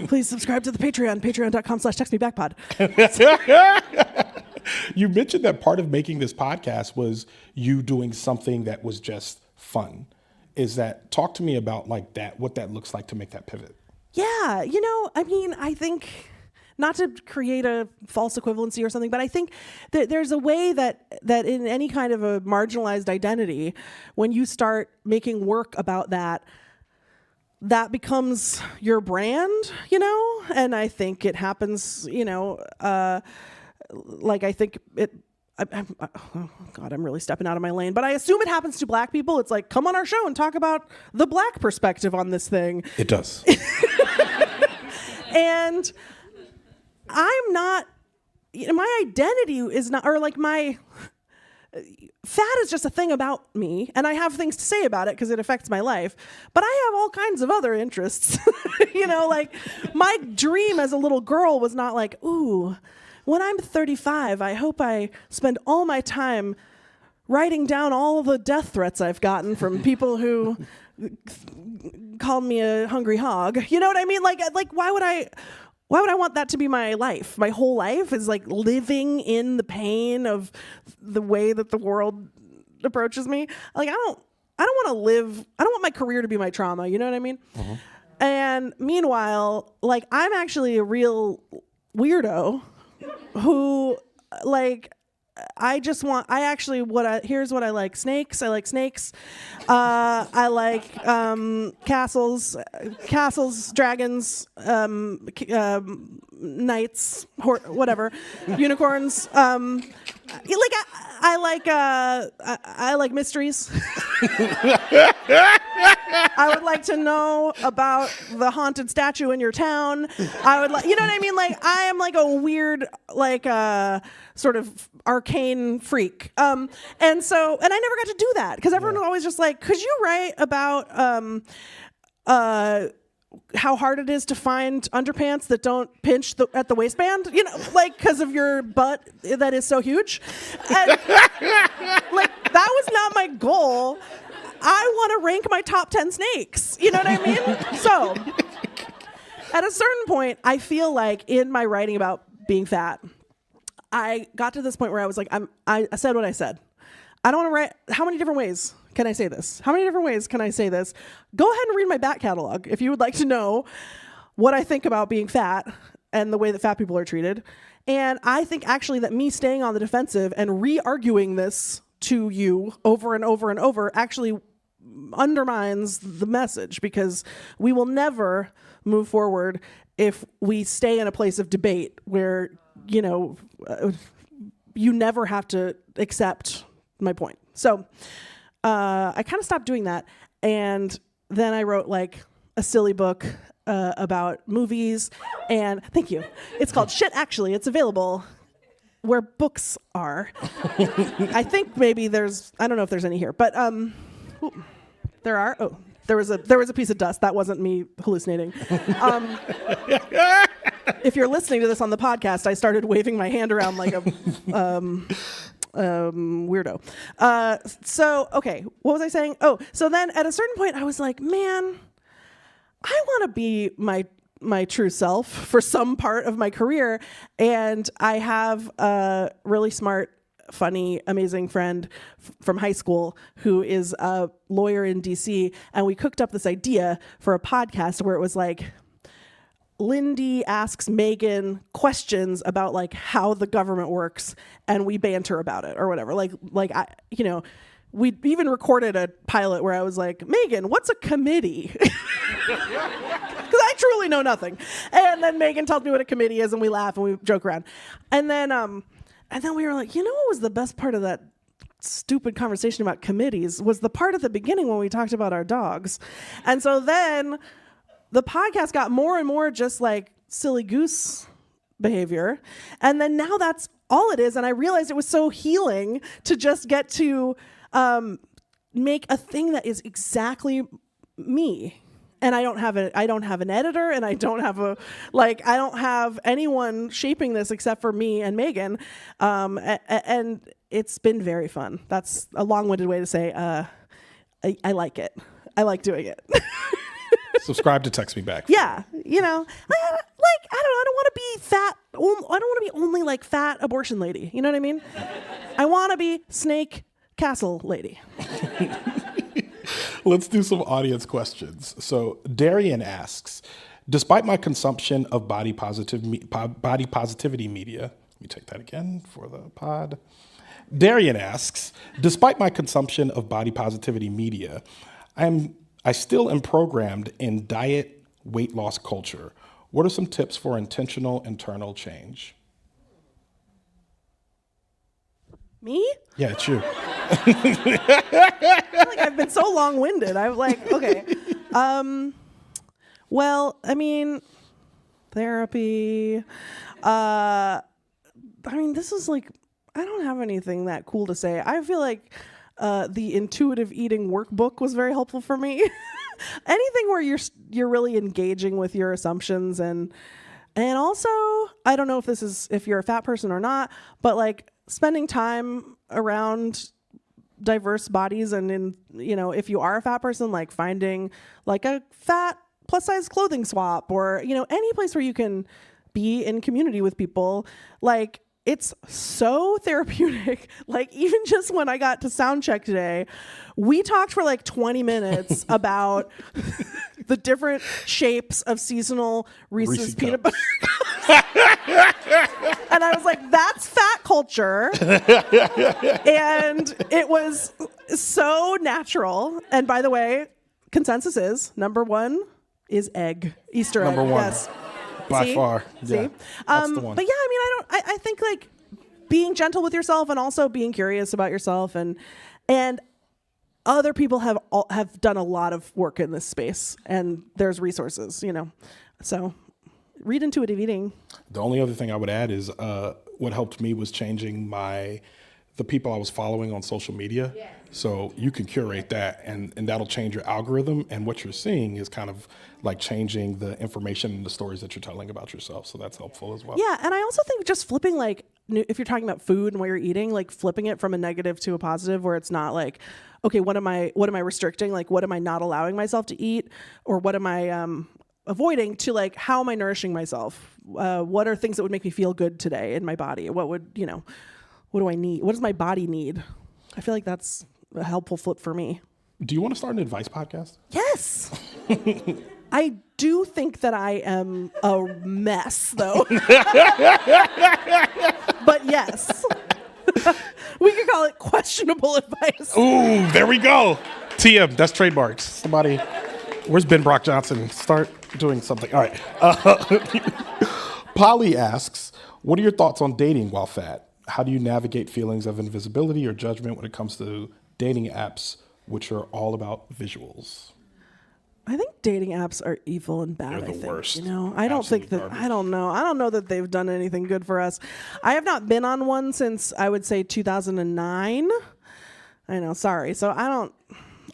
Please subscribe to the Patreon, patreon.com/textmebackpod. You mentioned that part of making this podcast was you doing something that was just fun. Talk to me about like that, what that looks like to make that pivot. Yeah, I think, not to create a false equivalency or something, but I think that there's a way that in any kind of a marginalized identity, when you start making work about that becomes your brand, and I think it happens, I think it, oh God, I'm really stepping out of my lane, but I assume it happens to Black people. It's like, come on our show and talk about the Black perspective on this thing. It does. And I'm not, my identity is not, or like my fat is just a thing about me, and I have things to say about it because it affects my life, but I have all kinds of other interests. Like my dream as a little girl was not like, ooh, when I'm 35, I hope I spend all my time writing down all the death threats I've gotten from people who called me a hungry hog. You know what I mean? Like why would I want that to be my life? My whole life is like living in the pain of the way that the world approaches me. Like I don't want my career to be my trauma. You know what I mean? Uh-huh. And meanwhile, like I'm actually a real weirdo who like here's what I like. Snakes. I like snakes. I like castles, dragons, knights, whatever, unicorns. I like mysteries. I would like to know about the haunted statue in your town. I would like, you know what I mean? Like, I am like a weird, sort of arcane freak. And I never got to do that because everyone was always just like, could you write about how hard it is to find underpants that don't pinch at the waistband, because of your butt that is so huge. And, that was not my goal. I want to rank my top 10 snakes. You know what I mean? So, at a certain point, I feel like in my writing about being fat, I got to this point where I was like, I said what I said. I don't want to write. How many different ways can I say this? How many different ways can I say this? Go ahead and read my back catalog if you would like to know what I think about being fat and the way that fat people are treated. And I think actually that me staying on the defensive and re-arguing this to you over and over and over actually undermines the message, because we will never move forward if we stay in a place of debate where, you never have to accept my point. So I kind of stopped doing that. And then I wrote like a silly book about movies. And thank you. It's called Shit, Actually. It's available where books are. I think maybe I don't know if there's any here, but there are. Oh, there was a piece of dust. That wasn't me hallucinating. If you're listening to this on the podcast, I started waving my hand around like a weirdo. Okay, what was I saying? Oh, so then at a certain point I was like, man, I want to be my true self for some part of my career. And I have a really smart, funny, amazing friend from high school who is a lawyer in DC. And we cooked up this idea for a podcast where it was like, Lindy asks Megan questions about like how the government works, and we banter about it or whatever. We even recorded a pilot where I was like, Megan, what's a committee? Because I truly know nothing. And then Megan tells me what a committee is, and we laugh and we joke around. And then we were like, what was the best part of that stupid conversation about committees was the part at the beginning when we talked about our dogs. And so then the podcast got more and more just like silly goose behavior. And then now that's all it is. And I realized it was so healing to just get to make a thing that is exactly me. And I don't have an editor, and I don't have anyone shaping this except for me and Megan. And it's been very fun. That's a long-winded way to say I like it. I like doing it. Subscribe to Text Me Back. Yeah, I don't know. I don't want to be fat. I don't want to be only like fat abortion lady. You know what I mean? I want to be snake castle lady. Let's do some audience questions. So Darian asks, despite my consumption of body positivity media, let me take that again for the pod. Darian asks, despite my consumption of body positivity media, I still am programmed in diet weight loss culture. What are some tips for intentional internal change? Me? Yeah, it's you. I feel like I've been so long-winded. I'm like, okay. Well, I mean, therapy. This is like, I don't have anything that cool to say. I feel like the intuitive eating workbook was very helpful for me. Anything where you're really engaging with your assumptions and also, I don't know if you're a fat person or not, but like spending time around diverse bodies, and if you are a fat person, like finding like a fat plus size clothing swap, or any place where you can be in community with people, like it's so therapeutic. Like even just when I got to sound check today, we talked for like 20 minutes about the different shapes of seasonal Reese's peanut butter cups. And I was like, that's fat culture. And it was so natural. And by the way, consensus is number one is egg. Easter egg. Number one. Yes. By See? far. See? Yeah, that's the one. But yeah, I mean, I think like being gentle with yourself and also being curious about yourself and other people have done a lot of work in this space and there's resources, So read intuitive eating. The only other thing I would add is what helped me was changing the people I was following on social media. Yeah. So you can curate that and that'll change your algorithm. And what you're seeing is kind of like changing the information and the stories that you're telling about yourself. So that's helpful as well. Yeah. And I also think just flipping, like, if you're talking about food and what you're eating, like flipping it from a negative to a positive where it's not like, okay, what am I restricting? Like, what am I not allowing myself to eat? Or what am I avoiding, to like, how am I nourishing myself? What are things that would make me feel good today in my body? What would, what do I need? What does my body need? I feel like that's a helpful flip for me. Do you want to start an advice podcast? Yes. I do think that I am a mess, though. But yes. We could call it questionable advice. Ooh, there we go. TM, that's trademarked. Somebody, where's Ben Brock Johnson? Start doing something. All right. Polly asks, what are your thoughts on dating while fat? How do you navigate feelings of invisibility or judgment when it comes to dating apps, which are all about visuals? I think dating apps are evil and bad. They're the worst. I don't think that. Garbage. I don't know. I don't know that they've done anything good for us. I have not been on one since I would say 2009. I know. Sorry. So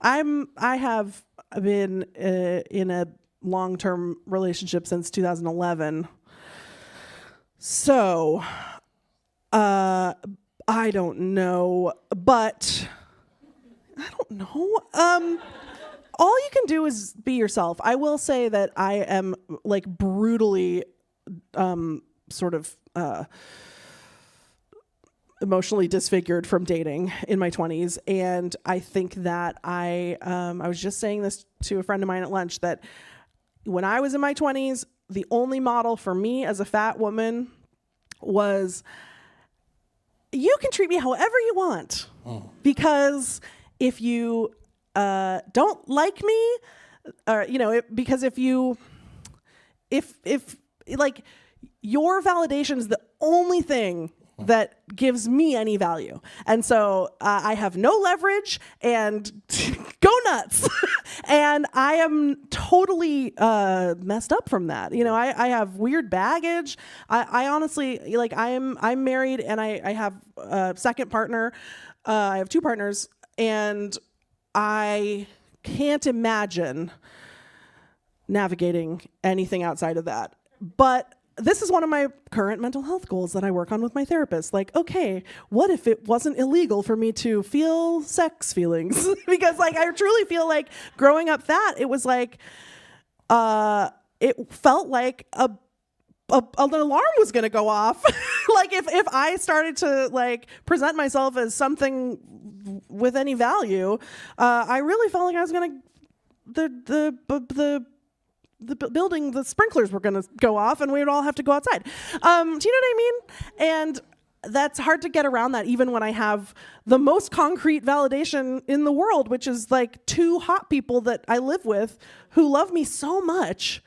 I have been in a long-term relationship since 2011. So, I don't know, but I don't know. All you can do is be yourself. I will say that I am like brutally, sort of, emotionally disfigured from dating in my 20s. And I think that I was just saying this to a friend of mine at lunch, that when I was in my 20s, the only model for me as a fat woman was, you can treat me however you want. Because if you don't like me, or because if like, your validation is the only thing that gives me any value. And so I have no leverage and go nuts. And I am totally messed up from that. I have weird baggage. I honestly, like, I'm married and I have a second partner. I have two partners, and I can't imagine navigating anything outside of that. But this is one of my current mental health goals that I work on with my therapist. Like, okay, what if it wasn't illegal for me to feel sex feelings? Because like, I truly feel like growing up fat, it was like, it felt like an alarm was going to go off. Like if I started to like present myself as something with any value, I really felt like I was going to, the building, the sprinklers were going to go off and we would all have to go outside. Do you know what I mean? And that's hard to get around that, even when I have the most concrete validation in the world, which is like two hot people that I live with who love me so much.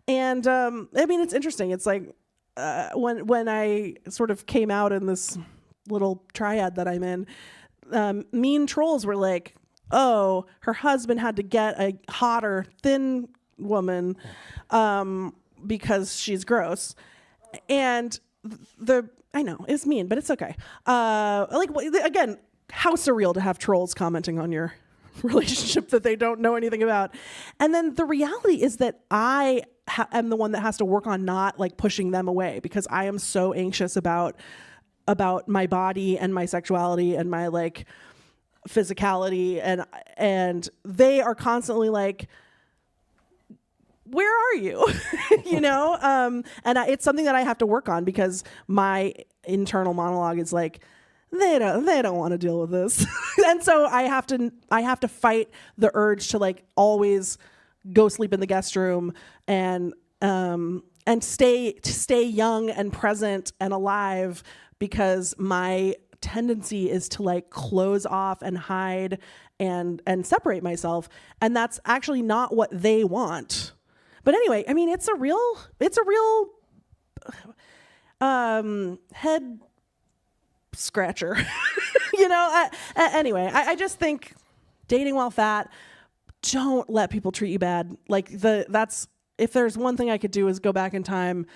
And I mean, it's interesting. It's like when I sort of came out in this little triad that I'm in, mean trolls were like, oh, her husband had to get a hotter, thin woman because she's gross. And I know it's mean, but it's okay. Like, again, how surreal to have trolls commenting on your relationship that they don't know anything about. And then the reality is that I am the one that has to work on not like pushing them away, because I am so anxious about my body and my sexuality and my like physicality, and they are constantly like, where are you? It's something that I have to work on, because my internal monologue is like, they don't want to deal with this. And so I have to fight the urge to like always go sleep in the guest room and stay young and present and alive, because my tendency is to like close off and hide and separate myself, and that's actually not what they want. But anyway, I mean, it's a real head scratcher. Anyway, I just think dating while fat, don't let people treat you bad. Like if there's one thing I could do is go back in time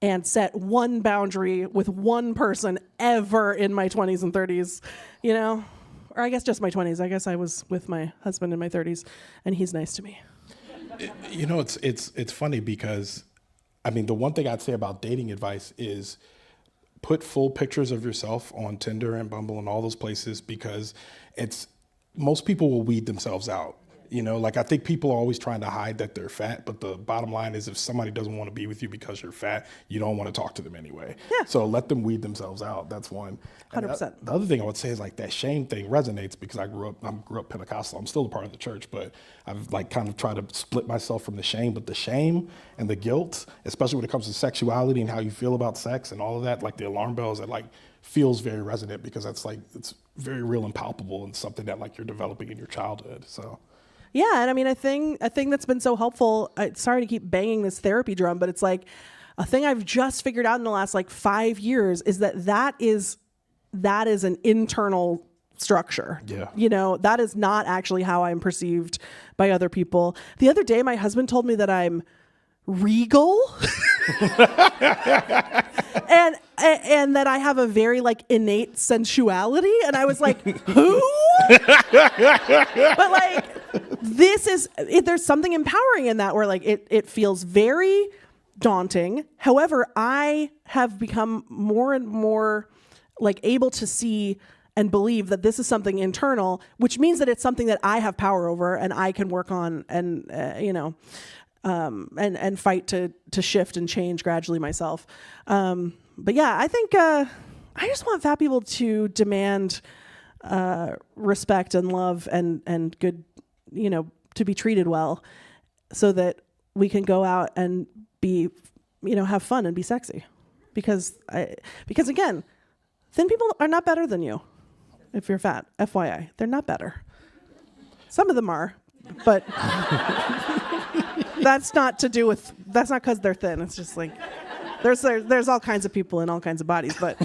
and set one boundary with one person ever in my 20s and 30s, or I guess just my 20s. I guess I was with my husband in my 30s, and he's nice to me. It's funny because, I mean, the one thing I'd say about dating advice is put full pictures of yourself on Tinder and Bumble and all those places, because most people will weed themselves out. Like, I think people are always trying to hide that they're fat, but the bottom line is, if somebody doesn't want to be with you because you're fat, you don't want to talk to them anyway. Yeah. So let them weed themselves out. That's one. 100%. The other thing I would say is, like, that shame thing resonates, because I grew up Pentecostal. I'm still a part of the church, but I've like kind of tried to split myself from the shame. But the shame and the guilt, especially when it comes to sexuality and how you feel about sex and all of that, like the alarm bells, that like feels very resonant, because that's like, it's very real and palpable, and something that like you're developing in your childhood. So. Yeah, and I mean, a thing that's been so helpful, sorry to keep banging this therapy drum, but it's like a thing I've just figured out in the last like 5 years is that is an internal structure. Yeah. That is not actually how I'm perceived by other people. The other day, my husband told me that I'm regal and that I have a very like innate sensuality, and I was like, who? But like, there's something empowering in that, where like it feels very daunting. However, I have become more and more like able to see and believe that this is something internal, which means that it's something that I have power over and I can work on and and fight to shift and change gradually myself. But yeah, I think I just want fat people to demand respect and love and good, to be treated well, so that we can go out and be, have fun and be sexy. Because again, thin people are not better than you. If you're fat, FYI, they're not better. Some of them are, but that's not because they're thin. It's just like there's all kinds of people in all kinds of bodies, but.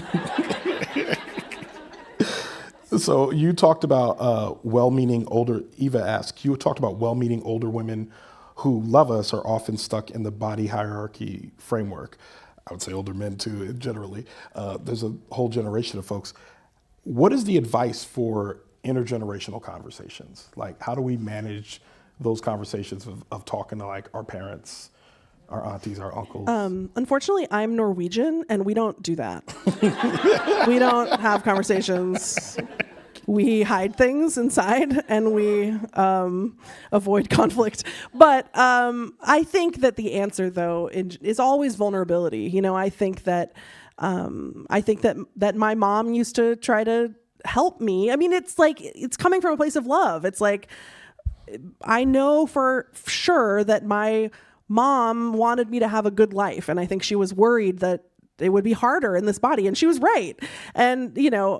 So you talked about well-meaning older. Eva asked, you talked about well-meaning older women who love us are often stuck in the body hierarchy framework. I would say older men too, generally. There's a whole generation of folks. What is the advice for intergenerational conversations? Like, how do we manage those conversations of talking to like our parents, our aunties, our uncles? Unfortunately, I'm Norwegian, and we don't do that. We don't have conversations. We hide things inside, and we avoid conflict. But I think that the answer, though, is always vulnerability. I think that my mom used to try to help me. I mean, it's like it's coming from a place of love. It's like, I know for sure that my mom wanted me to have a good life, and I think she was worried that it would be harder in this body, and she was right. And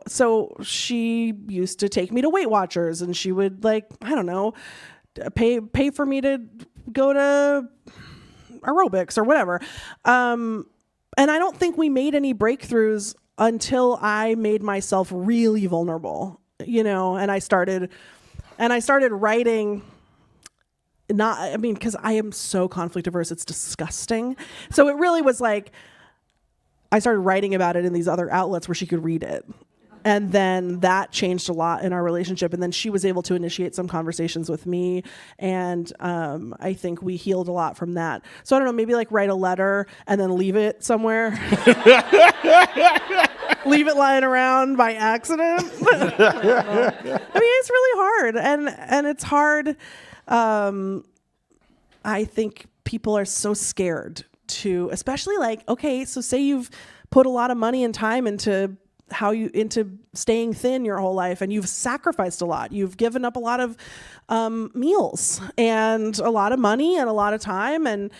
so she used to take me to Weight Watchers, and she would, like, I don't know, pay for me to go to aerobics or whatever. And I don't think we made any breakthroughs until I made myself really vulnerable, and I started writing. Because I am so conflict averse, it's disgusting. So it really was like, I started writing about it in these other outlets where she could read it. And then that changed a lot in our relationship. And then she was able to initiate some conversations with me. And I think we healed a lot from that. So I don't know, maybe like write a letter and then leave it somewhere. Leave it lying around by accident. I mean, it's really hard. And it's hard. I think people are so scared to, especially like, okay, so say you've put a lot of money and time into staying thin your whole life, and you've sacrificed a lot. You've given up a lot of meals and a lot of money and a lot of time, and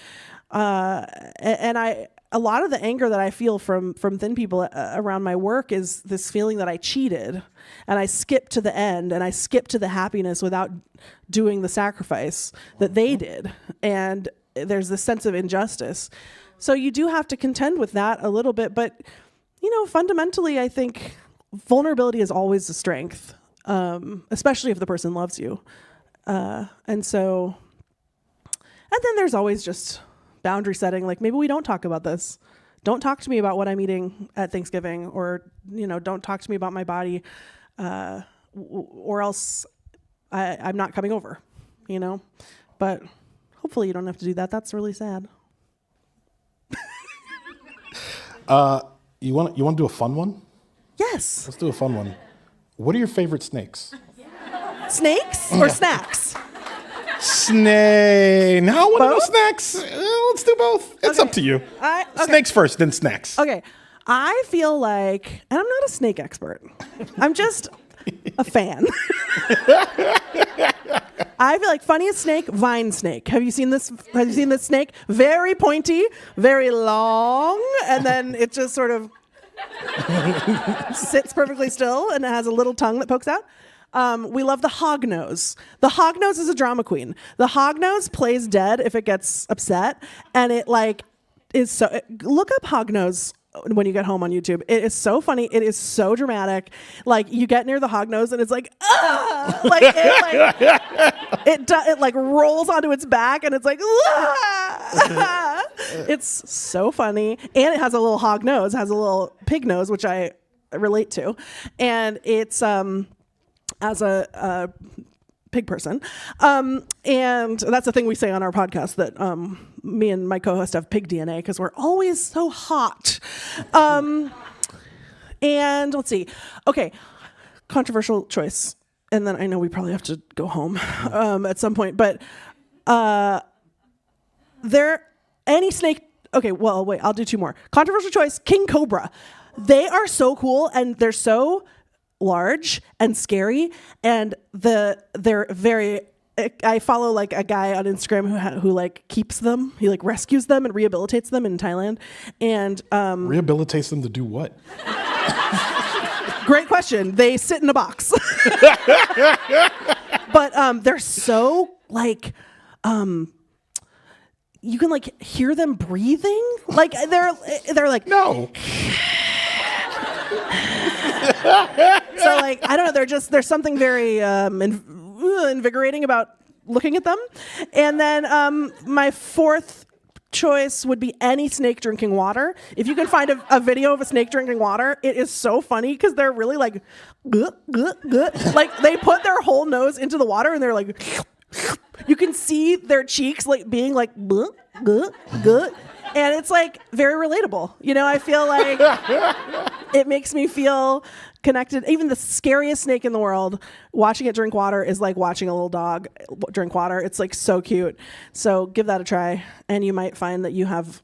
And a lot of the anger that I feel from thin people around my work is this feeling that I cheated and I skipped to the end and I skipped to the happiness without doing the sacrifice that they did. And there's this sense of injustice. So you do have to contend with that a little bit. But, fundamentally, I think vulnerability is always a strength, especially if the person loves you. And then there's always just boundary setting. Like, maybe we don't talk about this. Don't talk to me about what I'm eating at Thanksgiving, or, don't talk to me about my body, or else I'm not coming over, But hopefully you don't have to do that. That's really sad. You want to do a fun one? Yes. Let's do a fun one. What are your favorite snakes? Snakes or snacks? Snake. No, I want to know Both? snacks. Let's do both. It's up to you. Okay. Snakes first, then snacks. Okay. I feel like, and I'm not a snake expert. I'm just a fan. I feel like funniest snake, vine snake. Have you seen this? Have you seen this snake? Very pointy, very long, and then it just sort of sits perfectly still, and it has a little tongue that pokes out. We love the hognose. The hognose is a drama queen. The hognose plays dead if it gets upset, and it is so. Look up hognose when you get home on YouTube. It is so funny. It is so dramatic. Like, you get near the hognose and it's like, ah! It rolls onto its back and it's like, ah! It's so funny. And it has a little hog nose, has a little pig nose, which I relate to. And it's as a pig person. And that's the thing we say on our podcast, that me and my co-host have pig DNA because we're always so hot. And let's see. Okay, controversial choice. And then I know we probably have to go home at some point. But any snake. Okay, well, wait, I'll do two more. Controversial choice, king cobra. They are so cool and they're so large and scary, and they're very. I follow like a guy on Instagram who like keeps them. He like rescues them and rehabilitates them in Thailand. And rehabilitates them to do what? Great question. They sit in a box. But they're so like you can like hear them breathing. Like they're like, no. So like, I don't know, there's something very invigorating about looking at them. And then my fourth choice would be any snake drinking water. If you can find a video of a snake drinking water, it is so funny because they're really like, like they put their whole nose into the water and they're like, you can see their cheeks like being like, and it's like very relatable. I feel like it makes me feel connected. Even the scariest snake in the world, watching it drink water is like watching a little dog drink water. It's like so cute. So give that a try, and you might find that you have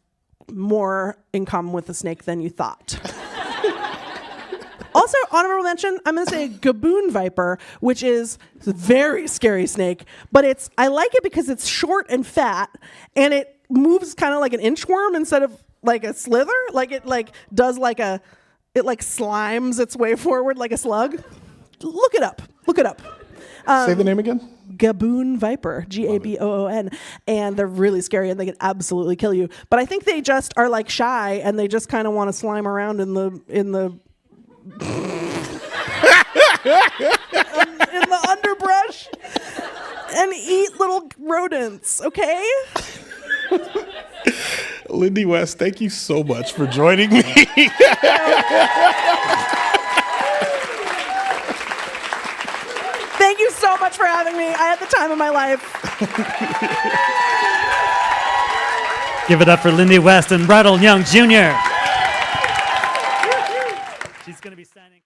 more in common with the snake than you thought. Also, honorable mention, I'm going to say gaboon viper, which is a very scary snake, but I like it because it's short and fat, and it moves kind of like an inchworm instead of like a slither. Like it like does like it like slimes its way forward like a slug. Look it up. Say the name again. Gaboon viper, Gaboon, and they're really scary and they can absolutely kill you. But I think they just are like shy and they just kind of want to slime around in the in the underbrush and eat little rodents. Okay. Lindy West, thank you so much for joining me. Thank you so much for having me. I had the time of my life. Give it up for Lindy West and Ronald Young Jr. She's going to be signing.